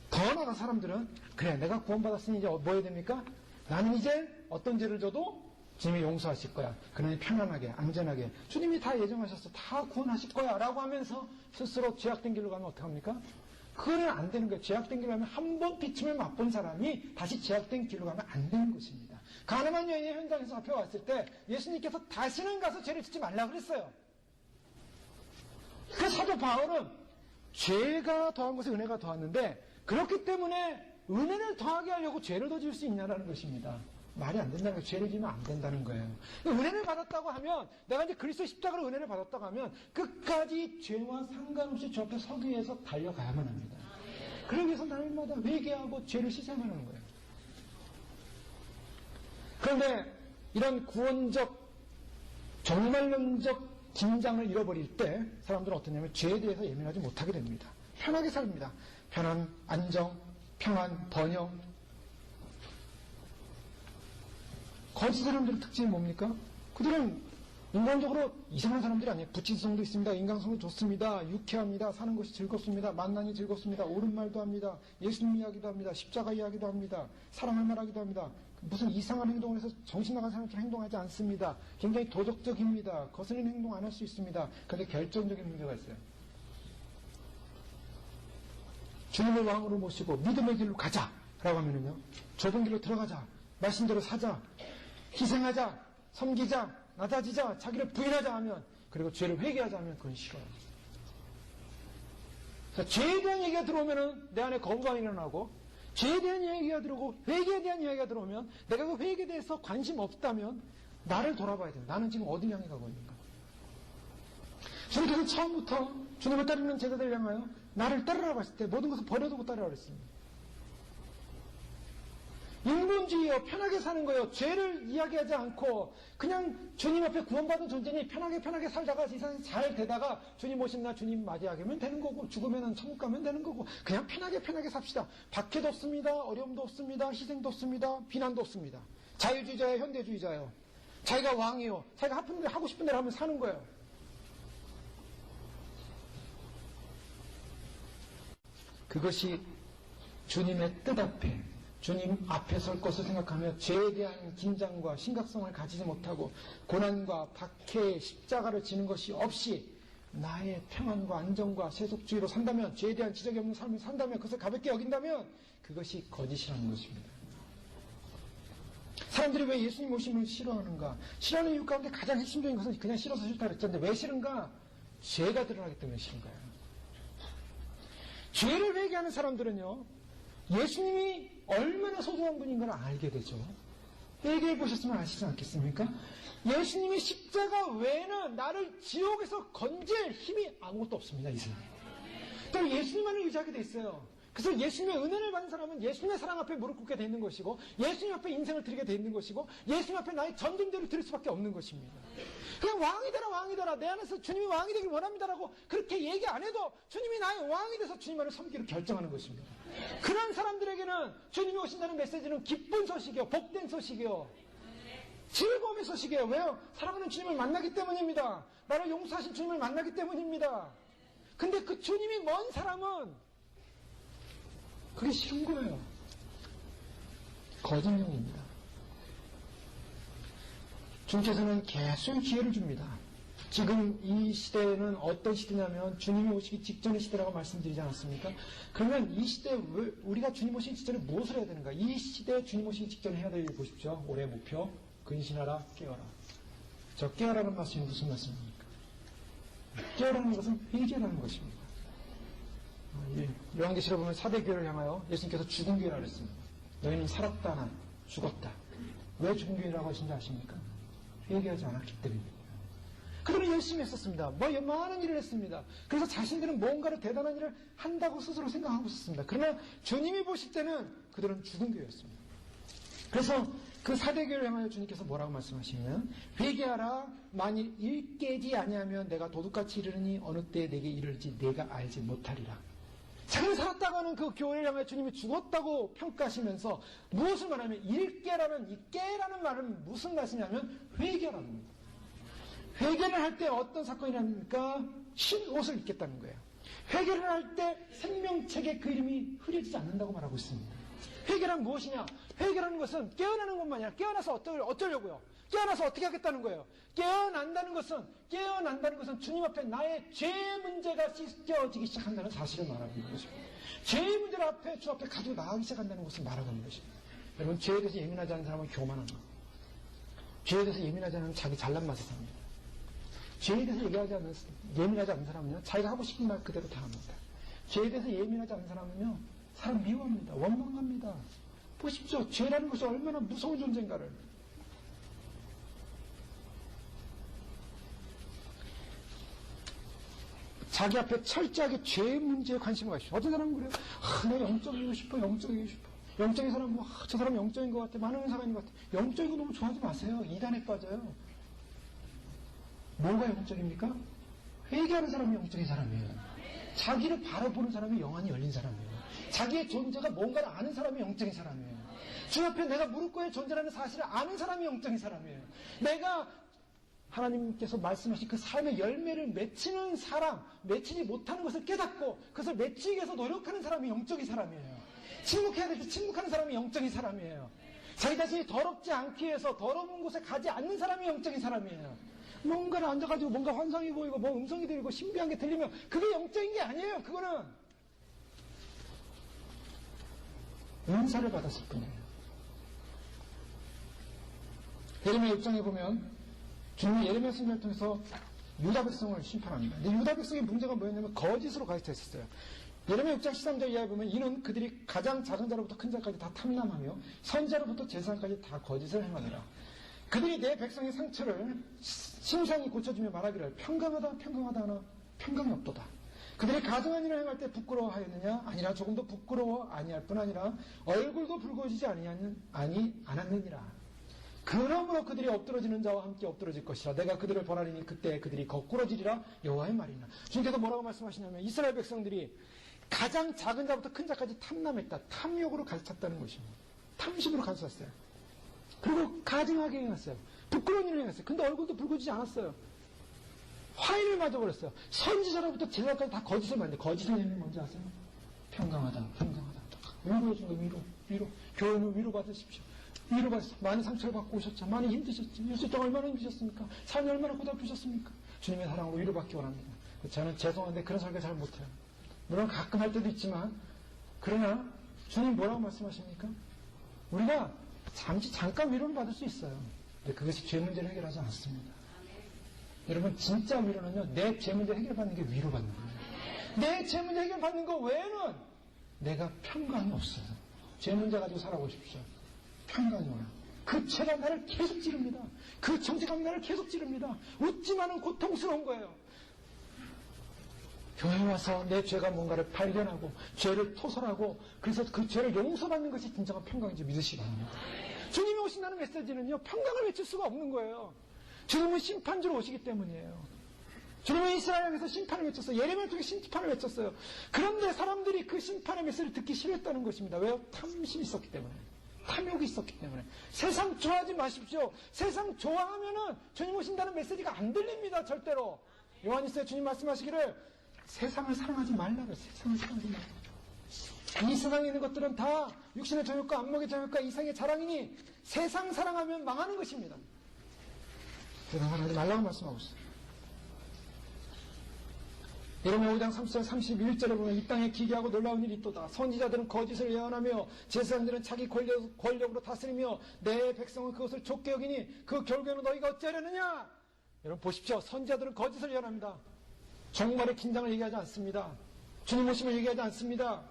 더 나아가 사람들은 그래, 내가 구원받았으니 이제 뭐 해야 됩니까? 나는 이제 어떤 죄를 져도 주님이 용서하실 거야. 그러니 편안하게, 안전하게 주님이 다 예정하셨어, 다 구원하실 거야 라고 하면서 스스로 죄악된 길로 가면 어떡합니까? 그거는 안 되는 거예요. 죄악된 길로 가면 한 번 비침을 맛본 사람이 다시 죄악된 길로 가면 안 되는 것입니다. 가늠한 여인의 현장에서 잡혀왔을 때 예수님께서 다시는 가서 죄를 짓지 말라 그랬어요. 그 사도 바울은 죄가 더한 것에 은혜가 더했는데 그렇기 때문에 은혜를 더하게 하려고 죄를 더 지을 수 있냐라는 것입니다. 말이 안 된다는 거예요. 죄를 지으면 안 된다는 거예요. 은혜를 받았다고 하면, 내가 이제 그리스도 십자가로 은혜를 받았다고 하면 끝까지 죄와 상관없이 주 앞에 서기 위해서 달려가야만 합니다. 그러기 위해서 날마다 회개하고 죄를 씻어야만 하는 거예요. 그런데 이런 구원적, 정말론적 긴장을 잃어버릴 때 사람들은 어떠냐면 죄에 대해서 예민하지 못하게 됩니다. 편하게 삽니다. 편안, 안정, 평안, 번영. 거짓 사람들의 특징이 뭡니까? 그들은 인간적으로 이상한 사람들이 아니에요. 부친성도 있습니다. 인간성도 좋습니다. 유쾌합니다. 사는 것이 즐겁습니다. 만남이 즐겁습니다. 옳은 말도 합니다. 예수님 이야기도 합니다. 십자가 이야기도 합니다. 사랑할 말하기도 합니다. 무슨 이상한 행동을 해서 정신 나간 사람처럼 행동하지 않습니다. 굉장히 도덕적입니다. 거스른 행동 안 할 수 있습니다. 그런데 결정적인 문제가 있어요. 주님을 왕으로 모시고 믿음의 길로 가자 라고 하면은요, 좁은 길로 들어가자, 말씀대로 사자, 희생하자, 섬기자, 낮아지자, 자기를 부인하자 하면, 그리고 죄를 회개하자 하면 그건 싫어요. 죄에 대한 얘기가 들어오면은 내 안에 거부감이 일어나고, 죄에 대한 이야기가 들어오고 회개에 대한 이야기가 들어오면 내가 그 회개에 대해서 관심 없다면 나를 돌아봐야 돼요. 나는 지금 어디 향해 가고 있는가? 주님께서 처음부터 주님을 따르는 제자들을 향하여 나를 따르라고 했을 때 모든 것을 버려두고 따르라고 했습니다. 인본주의예요. 편하게 사는 거예요. 죄를 이야기하지 않고 그냥 주님 앞에 구원받은 존재니 편하게 살다가 이 세상에 잘 되다가 주님 오신 날 주님 맞이하게 하면 되는 거고, 죽으면 천국 가면 되는 거고, 그냥 편하게 삽시다. 박해도 없습니다. 어려움도 없습니다. 희생도 없습니다. 비난도 없습니다. 자유주의자예요. 현대주의자예요. 자기가 왕이요. 자기가 하고 싶은 대로 하면 사는 거예요. 그것이 주님의 뜻 앞에, 주님 앞에 설 것을 생각하며 죄에 대한 긴장과 심각성을 가지지 못하고 고난과 박해, 십자가를 지는 것이 없이 나의 평안과 안정과 세속주의로 산다면, 죄에 대한 지적이 없는 삶을 산다면, 그것을 가볍게 여긴다면 그것이 거짓이라는 것입니다. 사람들이 왜 예수님 오심을 싫어하는가? 싫어하는 이유 가운데 가장 핵심적인 것은 그냥 싫어서 싫다 그랬는데 왜 싫은가? 죄가 드러나기 때문에 싫은 거예요. 죄를 회개하는 사람들은요, 예수님이 얼마나 소중한 분인 걸 알게 되죠. 회개해 보셨으면 아시지 않겠습니까? 예수님의 십자가 외에는 나를 지옥에서 건질 힘이 아무것도 없습니다. 이 세상에. 또 예수님만을 의지하게 돼 있어요. 그래서 예수님의 은혜를 받는 사람은 예수님의 사랑 앞에 무릎 꿇게 되는 것이고 예수님 앞에 인생을 드리게 되는 것이고 예수님 앞에 나의 전존재를 드릴 수밖에 없는 것입니다. 그냥 왕이 되라 왕이 되라 내 안에서 주님이 왕이 되길 원합니다라고 그렇게 얘기 안 해도 주님이 나의 왕이 돼서 주님 안을 섬기기로 결정하는 것입니다. 그런 사람들에게는 주님이 오신다는 메시지는 기쁜 소식이요, 복된 소식이요, 즐거움의 소식이에요. 왜요? 사랑하는 주님을 만나기 때문입니다. 나를 용서하신 주님을 만나기 때문입니다. 근데 그 주님이 먼 사람은 그게 싫은 거예요. 거짓령입니다. 주님께서는 계속 기회를 줍니다. 지금 이 시대는 어떤 시대냐면 주님이 오시기 직전의 시대라고 말씀드리지 않았습니까? 그러면 이 시대에 우리가 주님 오시기 직전에 무엇을 해야 되는가? 이 시대에 주님 오시기 직전에 해야 될 일 보십시오. 올해 목표 근신하라 깨어라. 저 깨어라는 말씀이 무슨 말씀입니까? 깨어라는 것은 회개라는 것입니다. 요한계시록 보면 사대교회를 향하여 예수님께서 죽은 교회라고 했습니다. 너희는 살았다 난 죽었다. 왜 죽은 교회라고 하신지 아십니까? 회개하지 않았기 때문입니다. 그들은 열심히 했었습니다. 많은 일을 했습니다. 그래서 자신들은 뭔가를 대단한 일을 한다고 스스로 생각하고 있었습니다. 그러나 주님이 보실 때는 그들은 죽은 교회였습니다. 그래서 그 사대교회를 향하여 주님께서 뭐라고 말씀하시냐면 회개하라. 만일 일 깨지 아니하면 내가 도둑같이 이르르니 어느 때에 내게 이르지 내가 알지 못하리라. 자기는 살았다고 하는 그 교회를 향해 주님이 죽었다고 평가하시면서 무엇을 말하면 일깨라는 이 깨라는 말은 무슨 말씀이냐면 회개라는 겁니다. 회개를 할 때 어떤 사건이랍니까? 흰 옷을 입겠다는 거예요. 회개를 할 때 생명책의 그 이름이 흐려지지 않는다고 말하고 있습니다. 회개란 무엇이냐? 회개라는 것은 깨어나는 것만 아니라 깨어나서 어쩌려고요? 깨어나서 어떻게 하겠다는 거예요? 깨어난다는 것은 주님 앞에 나의 죄 문제가 씻겨지기 시작한다는 사실을 말하고 있는 것입니다. 죄의 문제를 앞에 주 앞에 가지고 나가기 시작한다는 것을 말하고 있는 것입니다. 여러분, 죄에 대해서 예민하지 않은 사람은 교만한 거. 죄에 대해서 예민하지 않은 자기 잘난 맛을 삽니다. 죄에 대해서 예민하지 않은 사람은요, 자기가 하고 싶은 말 그대로 다 합니다. 죄에 대해서 예민하지 않은 사람은요, 사람 미워합니다. 원망합니다. 보십시오. 죄라는 것이 얼마나 무서운 존재인가를. 자기 앞에 철저하게 죄의 문제에 관심을 가지고 어떤 사람은 그래요. 나 영적이고 싶어. 영적인 사람은 저 사람 영적인 것 같아. 많은 사람인 것 같아. 영적인 거 너무 좋아하지 마세요. 이단에 빠져요. 뭐가 영적입니까? 회개하는 사람이 영적인 사람이에요. 자기를 바라보는 사람이 영안이 열린 사람이에요. 자기의 존재가 뭔가를 아는 사람이 영적인 사람이에요. 주 앞에 내가 무릎 꿇어 존재라는 사실을 아는 사람이 영적인 사람이에요. 내가 하나님께서 말씀하신 그 삶의 열매를 맺히는 사람, 맺히지 못하는 것을 깨닫고 그것을 맺히기 위해서 노력하는 사람이 영적인 사람이에요. 침묵해야 될 때 침묵하는 사람이 영적인 사람이에요. 자기 자신이 더럽지 않기 위해서 더러운 곳에 가지 않는 사람이 영적인 사람이에요. 뭔가를 앉아가지고 뭔가 환상이 보이고 뭐 음성이 들리고 신비한 게 들리면 그게 영적인 게 아니에요. 그거는 은사를 받았을 뿐이에요. 예레미야 6장에 보면 주님이 예레미야 선지자를 통해서 유다 백성을 심판합니다. 근데 유다 백성의 문제가 뭐였냐면 거짓으로 가르쳐 있었어요. 예레미야 6장 13절 이하에 보면 이는 그들이 가장 작은 자로부터 큰 자까지 다 탐람하며 선자로부터 제사장까지 다 거짓을 행하니라. 그들이 내 백성의 상처를 심상히 고쳐주며 말하기를 평강하다 하나 평강이 없도다. 그들이 가증한 일을 행할 때 부끄러워하였느냐? 아니라 조금도 부끄러워 아니할 뿐 아니라 얼굴도 붉어지지 않았느니라. 그러므로 그들이 엎드러지는 자와 함께 엎드러질 것이라. 내가 그들을 벌하리니 그때 그들이 거꾸러지리라. 여호와의 말이나. 주님께서 뭐라고 말씀하시냐면 이스라엘 백성들이 가장 작은 자부터 큰 자까지 탐남했다. 탐욕으로 가르쳤다는 것입니다. 탐심으로 가르쳤어요. 그리고 가증하게 행했어요. 부끄러운 일을 행했어요. 근데 얼굴도 붉어지지 않았어요. 화인을 맞아버렸어요. 선지자로부터 제사까지 다 거짓을 만든. 거짓을 행는 뭔지 아세요? 평강하다. 위로해준 거 위로. 교회는 위로받으십시오. 위로받으십시오. 많은 상처를 받고 오셨죠. 많이 힘드셨죠. 6주 동안 얼마나 힘드셨습니까? 삶이 얼마나 고달프셨습니까? 주님의 사랑으로 위로받기 원합니다. 저는 죄송한데 그런 설교 잘 못해요. 물론 가끔 할 때도 있지만, 그러나 주님 뭐라고 말씀하십니까? 우리가 잠깐 위로를 받을 수 있어요. 근데 그것이 죄 문제를 해결하지 않습니다. 여러분, 진짜 위로는요, 내 죄 문제 해결받는 게 위로받는 거예요. 내 죄 문제 해결받는 거 외에는 내가 평강이 없어요. 죄 문제 가지고 살아보십시오. 평강이 와요. 그 죄가 나를 계속 찌릅니다. 그 정죄감이 나를 계속 찌릅니다. 웃지만은 고통스러운 거예요. 교회에 와서 내 죄가 뭔가를 발견하고 죄를 토설하고 그래서 그 죄를 용서받는 것이 진정한 평강인지 믿으시기 바랍니다. 주님이 오신다는 메시지는요, 평강을 외칠 수가 없는 거예요. 주님은 심판주로 오시기 때문이에요. 주님은 이스라엘에서 심판을 외쳤어요. 예레미야를 통해 심판을 외쳤어요. 그런데 사람들이 그 심판의 메시지를 듣기 싫어했다는 것입니다. 왜요? 탐심이 있었기 때문에. 탐욕이 있었기 때문에. 세상 좋아하지 마십시오. 세상 좋아하면은 주님 오신다는 메시지가 안 들립니다. 절대로. 요한일서에 주님 말씀하시기를 세상을 사랑하지 말라고. 세상을 사랑하지 말라고. 이 세상에 있는 것들은 다 육신의 정욕과 안목의 정욕과 이상의 자랑이니 세상 사랑하면 망하는 것입니다. 세상 사랑하지 말라고 말씀하고 있어요. 예레미야 5장 30절 31절에 보면 이 땅에 기괴하고 놀라운 일이 있도다. 선지자들은 거짓을 예언하며 제사장들은 자기 권력으로 다스리며 내 백성은 그것을 좁게 여기니 그 결국에는 너희가 어찌하려느냐. 여러분 보십시오. 선지자들은 거짓을 예언합니다. 정말의 긴장을 얘기하지 않습니다. 주님 오심을 얘기하지 않습니다.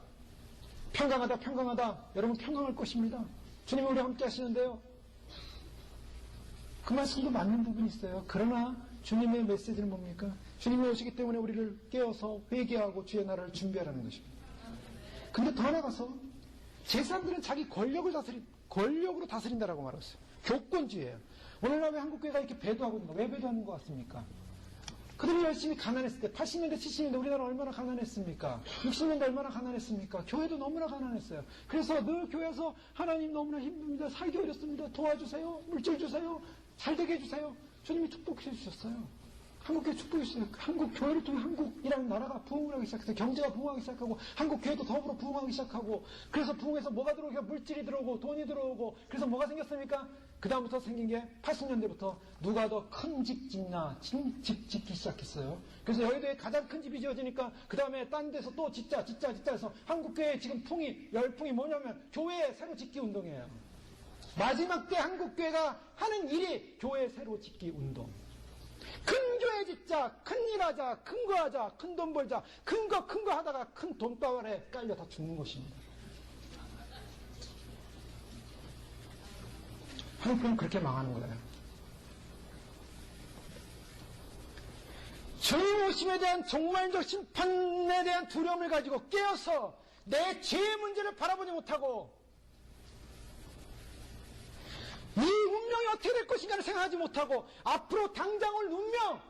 평강하다 평강하다. 여러분 평강할 것입니다. 주님이 우리와 함께 하시는데요. 그 말씀도 맞는 부분이 있어요. 그러나 주님의 메시지는 뭡니까? 주님이 오시기 때문에 우리를 깨워서 회개하고 주의 나라를 준비하라는 것입니다. 근데 더 나아가서 제사장들은 자기 권력으로 다스린다라고 말했어요. 교권주의예요. 오늘날 왜 한국교회가 이렇게 배도하고 있는가? 왜 배도하는 것 같습니까? 그들이 열심히 가난했을 때 80년대 70년대 우리나라 얼마나 가난했습니까? 60년대 얼마나 가난했습니까? 교회도 너무나 가난했어요. 그래서 늘 교회에서 하나님 너무나 힘듭니다. 살기 어렵습니다. 도와주세요. 물질 주세요. 잘되게 해주세요. 주님이 축복해 주셨어요. 한국교회 축복해 주셨어요. 한국교회를 통해 한국이라는 나라가 부흥을 하기 시작했어요. 경제가 부흥하기 시작하고 한국교회도 더불어 부흥하기 시작하고 그래서 부흥해서 뭐가 들어오고 물질이 들어오고 돈이 들어오고 그래서 뭐가 생겼습니까? 그 다음부터 생긴 게 80년대부터 누가 더 큰 집 짓나 집 짓기 시작했어요. 그래서 여의도에 가장 큰 집이 지어지니까 그 다음에 딴 데서 또 짓자 해서 한국교회 지금 열풍이 뭐냐면 교회 새로 짓기 운동이에요. 마지막 때 한국교회가 하는 일이 교회 새로 짓기 운동. 큰 교회 짓자, 큰 일 하자, 큰 거 하자, 큰 돈 벌자, 큰 거 하다가 큰 돈바울에 깔려 다 죽는 것입니다. 한국교회는 그렇게 망하는 거예요. 주님 오심에 대한 종말적 심판에 대한 두려움을 가지고 깨어서 내 죄의 문제를 바라보지 못하고 이 운명이 어떻게 될 것인가를 생각하지 못하고 앞으로 당장 올 운명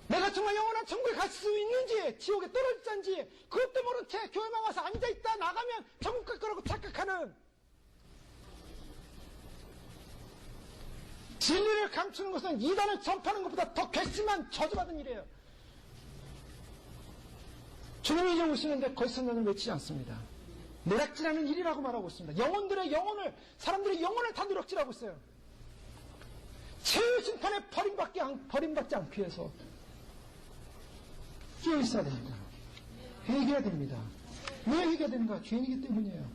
내가 정말 영원한 천국에 갈 수 있는지 지옥에 떨어질지 그것도 모른 채 교회만 와서 앉아있다 나가면 천국 갈 거라고 착각하는 진리를 감추는 것은 이단을 전파하는 것보다 더 괘씸한 저주받은 일이에요. 주님이 이제 오시는데 거짓선전을 외치지 않습니다. 누락질하는 일이라고 말하고 있습니다. 영혼들의 영혼을 사람들의 영혼을 다 누락질하고 있어요. 최후 심판에 버림받지 않기 위해서 깨어 있어야 됩니다. 회개해야 됩니다. 왜 회개해야 되는가? 죄인이기 때문이에요.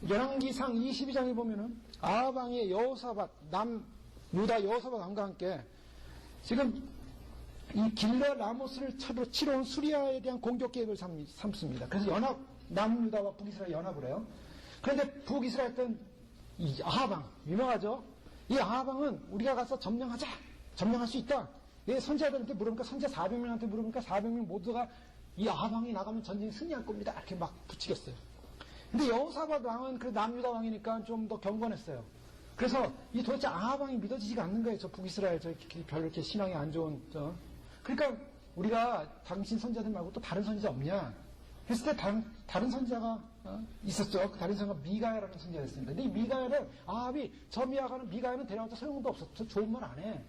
열왕기상 22장에 보면은 아방의 여호사밧 유다 여호사밧 왕과 함께 지금 이 길르앗 라모스를 치러 온 수리아에 대한 공격 계획을 삼습니다. 그래서 남유다와 북이스라엘 연합을 해요. 그런데 북이스라엘 했던 이 아하방 유명하죠. 이 아하방은 우리가 가서 점령할 수 있다. 선지자들한테 물으니까 선지자 400명한테 물으니까 400명 모두가 이 아하방이 나가면 전쟁 승리할 겁니다. 이렇게 막 붙이겠어요. 근데 여호사밧 왕은 그 남유다 왕이니까 좀 더 경건했어요. 그래서 이 도대체 아하방이 믿어지지가 않는 거예요. 저 북이스라엘 별로 이렇게 신앙이 안 좋은 그러니까 우리가 당신 선지자들 말고 또 다른 선지자 없냐? 했을 때 다른 선지자가 있었죠. 그 다른 선지자가 미가야라는 선지자가 있습니다. 근데 이 미가야를 아합이 저 미가야는 데려와도 소용도 없었어. 좋은 말 안 해.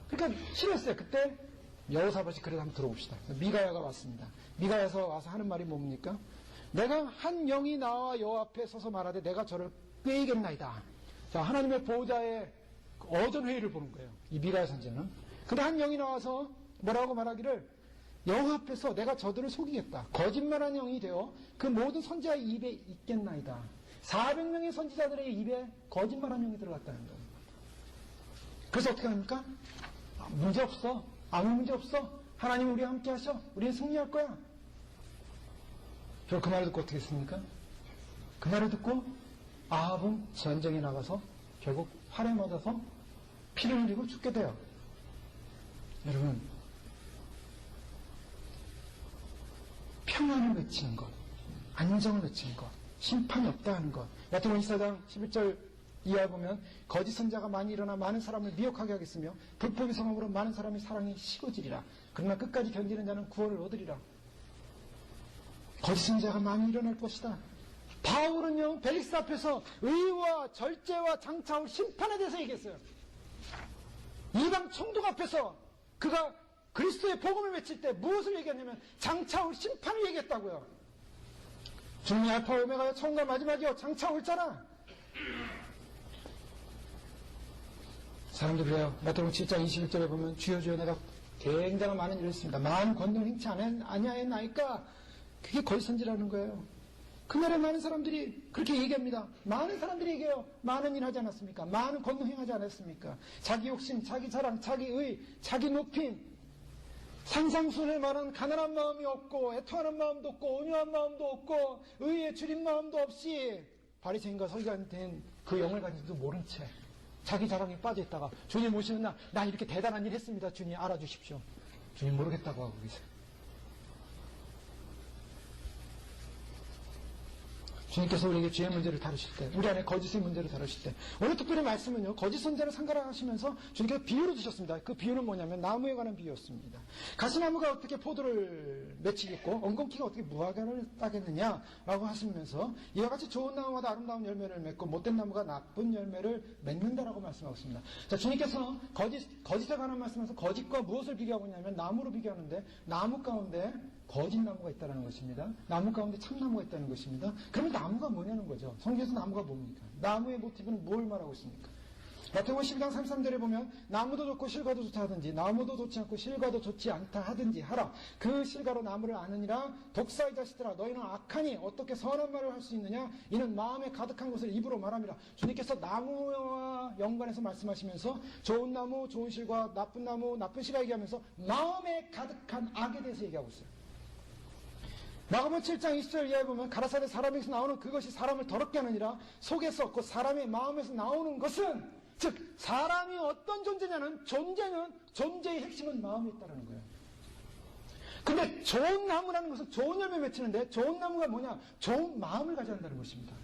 그러니까 싫어했어요. 그때 여호사밧이 그래도 한번 들어봅시다. 미가야가 왔습니다. 미가야에서 와서 하는 말이 뭡니까? 내가 한 영이 나와 여호와 앞에 서서 말하되 내가 저를 꾀이겠나이다. 자, 하나님의 보호자의 어전회의를 보는 거예요. 이 미가야 선지자는. 근데 한 영이 나와서 뭐라고 말하기를 여호와 앞에서 내가 저들을 속이겠다. 거짓말하는 영이 되어 그 모든 선지자의 입에 있겠나이다. 400명의 선지자들의 입에 거짓말하는 영이 들어갔다는 거예요. 그래서 어떻게 합니까? 문제 없어. 아무 문제 없어. 하나님 우리와 함께 하셔. 우리는 승리할 거야. 저 그 말을 듣고 어떻게 했습니까? 그 말을 듣고 아합은 전쟁에 나가서 결국 활에 맞아서 피를 흘리고 죽게 돼요. 여러분, 평안을 외치는 것, 안정을 외치는 것, 심판이 없다 하는 것. 마태복음 24장 11절 이하에 보면 거짓 선자가 많이 일어나 많은 사람을 미혹하게 하겠으며 불법의 성함으로 많은 사람의 사랑이 식어지리라. 그러나 끝까지 견디는 자는 구원을 얻으리라. 거짓 선자가 많이 일어날 것이다. 바울은요, 벨릭스 앞에서 의와 절제와 장차올 심판에 대해서 얘기했어요. 이방 총독 앞에서 그가 그리스도의 복음을 외칠 때 무엇을 얘기했냐면 장차올 심판을 얘기했다고요. 주님이 알파 오메가요, 처음과 마지막이요, 장차올 자라. 사람들이 그래요. 마태복음 7장 21절에 보면 주여 주여 내가 굉장히 많은 일을 했습니다. 많은 권능 행치 아니하였나이까. 그게 거짓 선지라는 거예요. 그날에 많은 사람들이 그렇게 얘기합니다. 많은 사람들이 얘기해요. 많은 일 하지 않았습니까? 많은 권능 행하지 않았습니까? 자기 욕심, 자기 자랑, 자기 의, 자기 높임, 산상순에 말한 가난한 마음이 없고 애통하는 마음도 없고 온유한 마음도 없고 의에 줄인 마음도 없이 바리새인과 서기관된 그 영을 가지고도 모른 채 자기 자랑에 빠져있다가 주님 오시는 날 나 이렇게 대단한 일 했습니다. 주님 알아주십시오. 주님 모르겠다고 하고 계세요. 주님께서 우리에게 죄의 문제를 다루실 때, 우리 안에 거짓의 문제를 다루실 때, 오늘 특별히 말씀은요, 거짓 선자를 상가하시면서 주님께서 비유를 주셨습니다. 그 비유는 뭐냐면 나무에 관한 비유였습니다. 가시나무가 어떻게 포도를 맺히겠고 엉겅퀴가 어떻게 무화과를 따겠느냐라고 하시면서 이와 같이 좋은 나무마다 아름다운 열매를 맺고 못된 나무가 나쁜 열매를 맺는다라고 말씀하고 있습니다. 자, 주님께서 거짓에 관한 말씀에서 거짓과 무엇을 비교하고 있냐면 나무로 비교하는데 나무 가운데 거짓 나무가 있다는 것입니다. 나무 가운데 참나무가 있다는 것입니다. 그러면 나무가 뭐냐는 거죠. 성경에서 나무가 뭡니까? 나무의 모티브는 뭘 말하고 있습니까? 마태복음 12장 33절에 보면 나무도 좋고 실과도 좋다 하든지 나무도 좋지 않고 실과도 좋지 않다 하든지 하라. 그 실과로 나무를 아느니라. 독사의 자식들아 너희는 악하니 어떻게 선한 말을 할 수 있느냐. 이는 마음에 가득한 것을 입으로 말함이라. 주님께서 나무와 연관해서 말씀하시면서 좋은 나무, 좋은 실과, 나쁜 나무, 나쁜 실과 얘기하면서 마음에 가득한 악에 대해서 얘기하고 있어요. 마가복음 7장 20절 이하에 보면 가라사대 사람에게서 나오는 그것이 사람을 더럽게 하느니라. 속에서 곧 사람의 마음에서 나오는 것은 즉 사람이 어떤 존재냐는 존재의 핵심은 마음에 있다는 거예요. 근데 좋은 나무라는 것은 좋은 열매 맺히는데 좋은 나무가 뭐냐? 좋은 마음을 가져야 한다는 것입니다.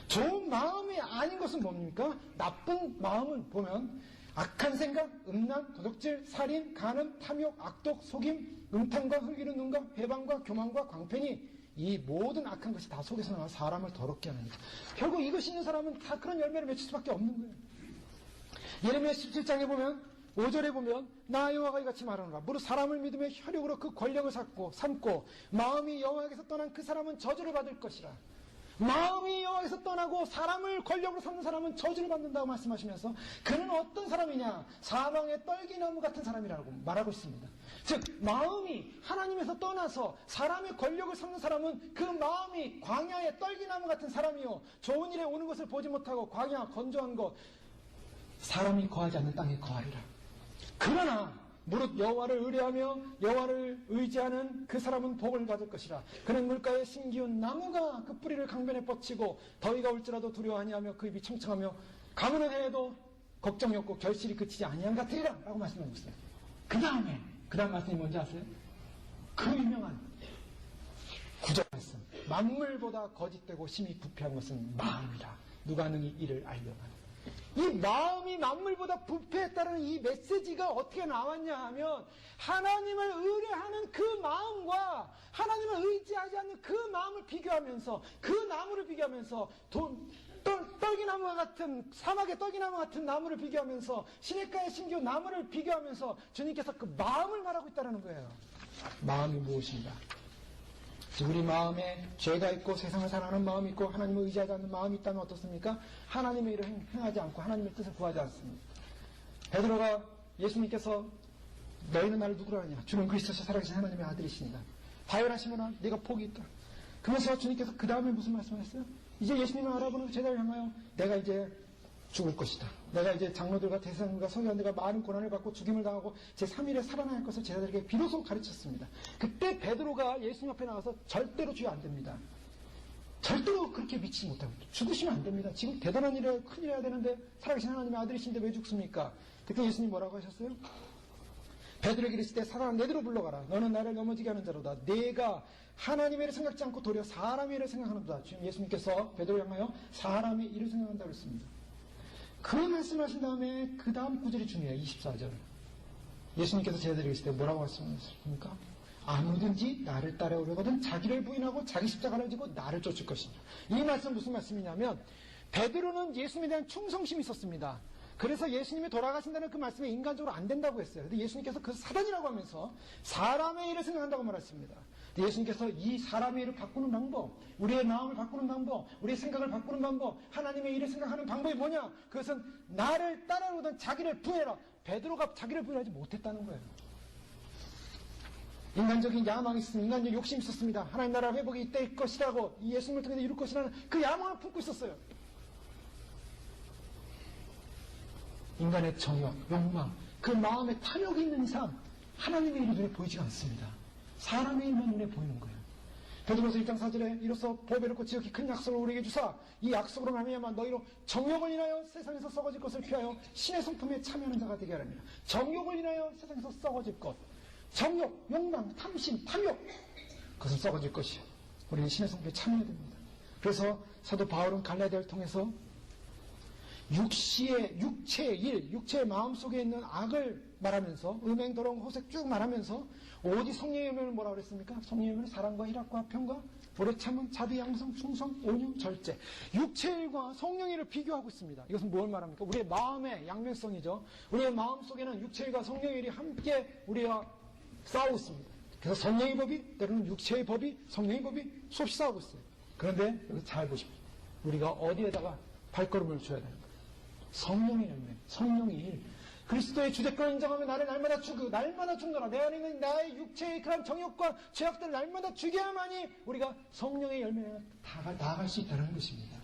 좋은 마음이 아닌 것은 뭡니까? 나쁜 마음은 보면 악한 생각, 음란, 도둑질, 살인, 간음, 탐욕, 악독, 속임, 음탕과 흘기는 눈과 배반과 교만과 광팬이 이 모든 악한 것이 다 속에서 나와 사람을 더럽게 하는 거예요. 결국 이것이 있는 사람은 다 그런 열매를 맺힐 수밖에 없는 거예요. 예레미야 17장에 보면 5절에 보면 나 여호와가 이같이 말하노라. 무릇 사람을 믿으며 혈육으로 그 권력을 삼고 마음이 여호와에게서 떠난 그 사람은 저주를 받을 것이라. 마음이 여호와에서 떠나고 사람을 권력으로 삼는 사람은 저주를 받는다고 말씀하시면서 그는 어떤 사람이냐? 사방의 떨기나무 같은 사람이라고 말하고 있습니다. 즉 마음이 하나님에서 떠나서 사람의 권력을 삼는 사람은 그 마음이 광야의 떨기나무 같은 사람이요 좋은 일에 오는 것을 보지 못하고 광야 건조한 것 사람이 거하지 않는 땅에 거하리라. 그러나 무릇 여호와를 의뢰하며 여호와를 의지하는 그 사람은 복을 받을 것이라. 그는 물가에 심기운 나무가 그 뿌리를 강변에 뻗치고 더위가 올지라도 두려워 아니하며 그 입이 청청하며 가뭄을 해도 걱정이 없고 결실이 그치지 아니한 같으리라 라고 말씀하고 있어요. 그 다음 말씀이 뭔지 아세요? 그 유명한 구절 말씀. 만물보다 거짓되고 심히 부패한 것은 마음이라. 누가 능히 이를 알려나. 이 마음이 만물보다 부패했다는 이 메시지가 어떻게 나왔냐 하면 하나님을 의뢰하는 그 마음과 하나님을 의지하지 않는 그 마음을 비교하면서 그 나무를 비교하면서 떨기나무와 같은 사막의 떨기나무 같은 나무를 비교하면서 시냇가에 심기운 나무를 비교하면서 주님께서 그 마음을 말하고 있다는 거예요. 마음이 무엇인가? 우리 마음에 죄가 있고 세상을 사랑하는 마음이 있고 하나님을 의지하지 않는 마음이 있다면 어떻습니까? 하나님의 일을 행하지 않고 하나님의 뜻을 구하지 않습니다. 베드로가 예수님께서 너희는 나를 누구라 하냐? 주는 그리스도시요 살아계신 하나님의 아들이시니라. 다혈하시면 네가 복이 있다. 그러면서 주님께서 그 다음에 무슨 말씀하셨어요? 이제 예수님을 알아보는 제자를 향하여 내가 이제 죽을 것이다. 내가 이제 장로들과 대사님과 서기관들과 많은 고난을 받고 죽임을 당하고 제3일에 살아날 것을 제자들에게 비로소 가르쳤습니다. 그때 베드로가 예수님 앞에 나와서 절대로 주여 안 됩니다. 절대로 그렇게 믿지 못하고 죽으시면 안 됩니다. 지금 대단한 일을 큰일 해야 되는데 살아계신 하나님의 아들이신데 왜 죽습니까? 그때 예수님 뭐라고 하셨어요? 베드로에게 이르시되 사단아 내대로 물러가라. 너는 나를 넘어지게 하는 자로다. 내가 하나님의 일을 생각지 않고 도리어 사람의 일을 생각하는도다. 지금 예수님께서 베드로 향하여 사람의 일을 생각한다고 했습니다. 그 말씀하신 다음에 그 다음 구절이 중요해요. 24절. 예수님께서 제자들에게 이르시되 뭐라고 말씀하셨습니까? 아무든지 나를 따라오려거든 자기를 부인하고 자기 십자가를 지고 나를 쫓을 것이냐. 이 말씀 무슨 말씀이냐면 베드로는 예수님에 대한 충성심이 있었습니다. 그래서 예수님이 돌아가신다는 그 말씀이 인간적으로 안 된다고 했어요. 근데 예수님께서 그 사단이라고 하면서 사람의 일을 생각한다고 말했습니다. 근데 예수님께서 이 사람의 일을 바꾸는 방법, 우리의 마음을 바꾸는 방법, 우리의 생각을 바꾸는 방법, 하나님의 일을 생각하는 방법이 뭐냐? 그것은 나를 따라오던 자기를 부인해라. 베드로가 자기를 부인하지 못했다는 거예요. 인간적인 야망이 있었습니다. 인간적인 욕심이 있었습니다. 하나님 나라 회복이 이때일 것이라고 예수님을 통해서 이룰 것이라는 그 야망을 품고 있었어요. 인간의 정욕, 욕망, 그 마음에 탐욕이 있는 이상 하나님의 일이 눈에 보이지가 않습니다. 사람의 일만 눈에 보이는 거예요. 베드로서 1장 4절에 이로써 보배를 꽂고 지극히 큰 약속을 우리에게 주사 이 약속으로 말미암아 너희로 정욕을 인하여 세상에서 썩어질 것을 피하여 신의 성품에 참여하는 자가 되게 하랍니다. 정욕을 인하여 세상에서 썩어질 것, 정욕, 욕망, 탐심, 탐욕, 그것은 썩어질 것이요. 우리는 신의 성품에 참여해야 됩니다. 그래서 사도 바울은 갈라디아를 통해서 육체의 일, 육체의 마음속에 있는 악을 말하면서 음행, 더러운, 호색 쭉 말하면서 오직 성령의 열매는 뭐라고 그랬습니까? 성령의 열매는 사랑과 희락과 평과 오래 참음, 자비, 양성, 충성, 온유, 절제. 육체의 일과 성령의 일을 비교하고 있습니다. 이것은 뭘 말합니까? 우리의 마음의 양면성이죠. 우리의 마음속에는 육체의 일과 성령의 일이 함께 우리와 싸우고 있습니다. 그래서 성령의 법이 때로는 육체의 법이 성령의 법이 수없이 싸우고 있어요. 그런데 여기 잘 보십시오. 우리가 어디에다가 발걸음을 줘야 되는 거예요. 성령의 열매, 성령의 일. 그리스도의 주제권 인정하며 나를 날마다 죽노라. 내 안에 있는 나의 육체의 그런 정욕과 죄악들을 날마다 죽여야만이 우리가 성령의 열매에 나아갈 수 있다는 것입니다.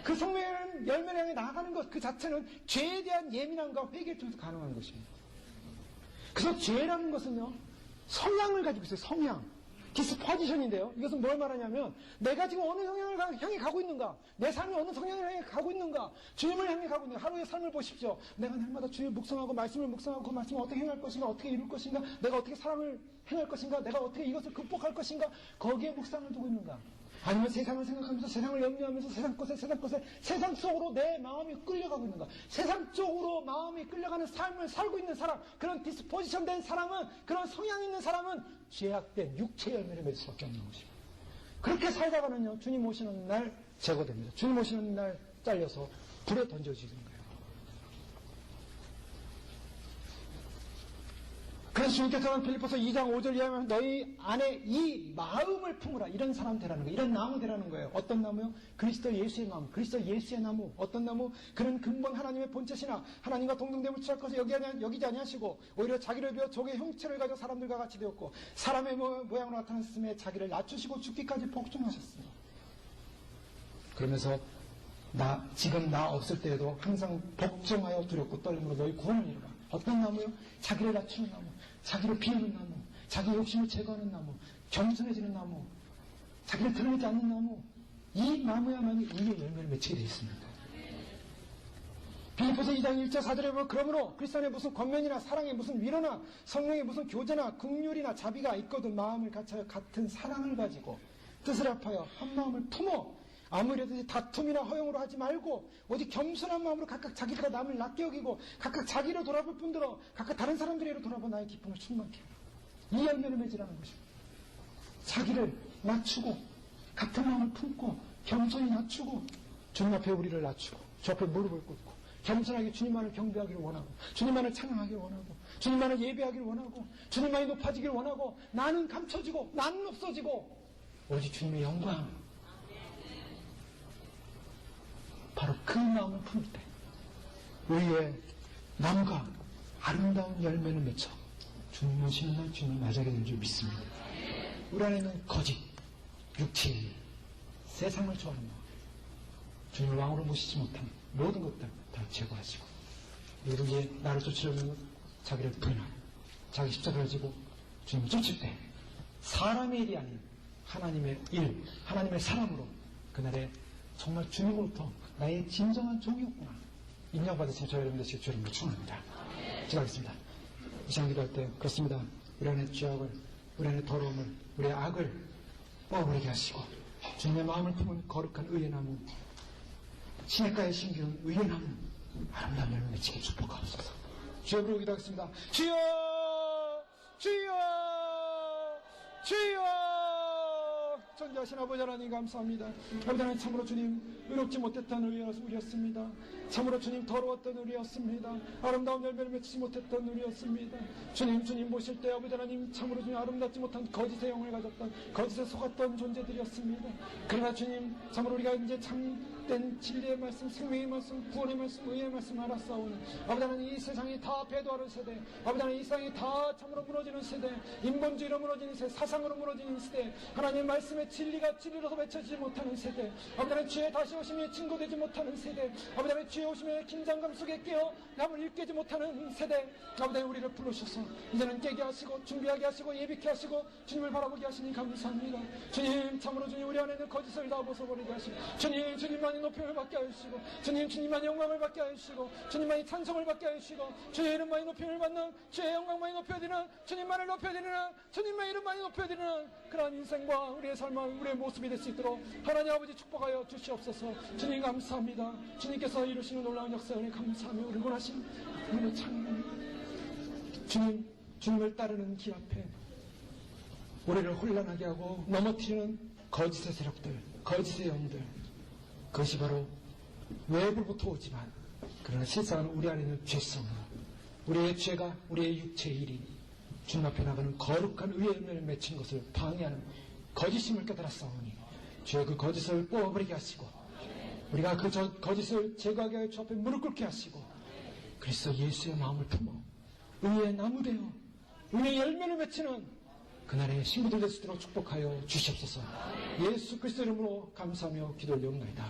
그 성령의 열매를 향해 나아가는 것 그 자체는 죄에 대한 예민함과 회개를 통해서 가능한 것입니다. 그래서 죄라는 것은요, 성향을 가지고 있어요. 성향. 디스포지션인데요. 이것은 뭘 말하냐면 내가 지금 어느 성향을 향해 가고 있는가, 내 삶이 어느 성향을 향해 가고 있는가, 주님을 향해 가고 있는가. 하루의 삶을 보십시오. 내가 날마다 주님을 묵상하고 말씀을 묵상하고 그 말씀을 어떻게 행할 것인가, 어떻게 이룰 것인가, 내가 어떻게 사랑을 행할 것인가, 내가 어떻게 이것을 극복할 것인가, 거기에 묵상을 두고 있는가. 아니면 세상을 생각하면서 세상을 염려하면서 세상 속으로 내 마음이 끌려가고 있는가. 세상 쪽으로 마음이 끌려가는 삶을 살고 있는 사람, 그런 디스포지션 된 사람은, 그런 성향 있는 사람은 죄악된 육체의 열매를 맺을 수밖에 없는 것입니다. 그렇게 살다가는요, 주님 오시는 날 제거됩니다. 주님 오시는 날 잘려서 불에 던져지는 거예요. 그래서 주님께서는 필리포서 2장 5절 이하면 너희 안에 이 마음을 품으라. 이런 사람 되라는 거예요. 이런 나무 되라는 거예요. 어떤 나무요? 그리스도 예수의 나무. 그리스도 예수의 나무. 어떤 나무? 그는 근본 하나님의 본체시나 하나님과 동등됨을 취할 것을 여기지 아니하시고 오히려 자기를 비워 적의 형체를 가져 사람들과 같이 되었고 사람의 모양으로 나타났음에 자기를 낮추시고 죽기까지 복종하셨습니다. 그러면서 지금 나 없을 때에도 항상 복종하여 두렵고 떨림으로 너희 구원을 이루라. 어떤 나무요? 자기를 낮추는 나무, 자기를 비우는 나무, 자기 욕심을 제거하는 나무, 겸손해지는 나무, 자기를 드러내지 않는 나무. 이 나무야만이 의의 열매를 맺히게 되어 있습니다. 빌립보서 2장 1절 4절에 보면 그러므로 그리스도 안에 무슨 권면이나 사랑에 무슨 위로나 성령의 무슨 교제나 긍휼이나 자비가 있거든 마음을 같이하여 같은 사랑을 가지고 뜻을 합하여 한 마음을 품어 아무래도 다툼이나 허용으로 하지 말고 오직 겸손한 마음으로 각각 자기가 남을 낮게 여기고 각각 자기로 돌아볼 뿐더러 각각 다른 사람들에게로 돌아보 나의 기쁨을 충만케 하라. 이 열매를 맺으라는 것입니다. 자기를 낮추고 같은 마음을 품고 겸손히 낮추고 주님 앞에 우리를 낮추고 주 앞에 무릎을 꿇고 겸손하게 주님만을 경배하기를 원하고 주님만을 찬양하기를 원하고 주님만을 예배하기를 원하고 주님만이 높아지기를 원하고 나는 감춰지고 나는 없어지고 오직 주님의 영광, 바로 그 마음을 품을 때 우리의 나무가 아름다운 열매를 맺어 주님 오시는 날 주님을 맞이하게 될 줄 믿습니다. 우리 안에 있는 거짓, 육체의 세상을 좋아하는 마음, 주님을 왕으로 모시지 못한 모든 것들 다 제거하시고 우리의 나를 쫓으려면 자기를 부인하고 자기 십자가를 지고 주님을 쫓을 때 사람의 일이 아닌 하나님의 일, 하나님의 사람으로 그날에 정말 주님으로부터 나의 진정한 종이었구나 인정받으시는 저희 여러분 되시길 주님으로 축원합니다. 기도하겠습니다. 이 시간 기도할 때 그렇습니다. 우리 안의 죄악을, 우리 안의 더러움을, 우리의 악을 뽑아버리게 하시고 주님의 마음을 품은 거룩한 의의 나무, 시냇가에 심기운 의의 나무, 아름다운 열매 맺히게 축복하옵소서. 주여 부르고 기도하겠습니다. 주여! 주여! 주여! 존귀하신 아버지 하나님 감사합니다. 아버지 하나님 참으로 주님 의롭지 못했던 우리였습니다. 참으로 주님 더러웠던 우리였습니다. 아름다운 열매를 맺지 못했던 우리였습니다. 주님 보실 때 아버지 하나님 참으로 주님 아름답지 못한 거짓의 영을 가졌던 거짓에 속았던 존재들이었습니다. 그러나 주님 참으로 우리가 이제 참된 진리의 말씀, 생명의 말씀, 구원의 말씀, 의의 말씀을 알았사오니 아버지 하나님 이 세상이 다 배도하는 세대, 아버지 하나님 이 세상이 다 참으로 무너지는 세대, 인본주의로 무너지는 세대, 사상으로 무너지는 세대, 하나님 말씀의 진리가 진리로서 맺혀지지 못하는 세대, 아버지 하나님 주의 다시 오심에 증거되지 못하는 세대, 아버지 하나님 주의 오심에 긴장감 속에 깨어 남을 일깨지 못하는 세대, 아버지 하나님 우리를 부르셔서 이제는 깨게 하시고 준비하게 하시고 예비케 하시고 주님을 바라보게 하시니 감사합니다. 주님 참으로 주님 우리 안에 있는 거짓을 다 벗어버리게 하시고 주님만이 높임을 받게 하시고 주님만이 영광을 받게 하시고 주님만이 찬송을 받게 하시고 주의 이름만이 높임을 받는 주의 영광만이 높여드리는 주님만을 높여드리는 주님만의 이름만이 높여드리는 그러한 인생과 우리의 삶과 우리의 모습이 될 수 있도록 하나님 아버지 축복하여 주시옵소서. 주님 감사합니다. 주님께서 이루시는 놀라운 역사 은혜 감사하며 우리 원하신 우리의 찬양 주님을 따르는 길 앞에 우리를 혼란하게 하고 넘어뜨리는 거짓의 세력들, 거짓의 영들, 그것이 바로 외부로부터 오지만 그러나 실상은 우리 안에 있는 죄성으로 우리의 죄가 우리의 육체의 일이 주님 앞에 나가는 거룩한 의의 열매를 맺힌 것을 방해하는 거짓임을 깨달았사오니 주의 그 거짓을 뽑아버리게 하시고 우리가 그 거짓을 제거하게 하여 주 앞에 무릎 꿇게 하시고 그리스도 예수의 마음을 품어 의의 나무 되어 의의 열매를 맺히는 그날의 신부들 될 수 있도록 축복하여 주시옵소서. 예수 그리스도 이름으로 감사하며 기도 올려옵나이다.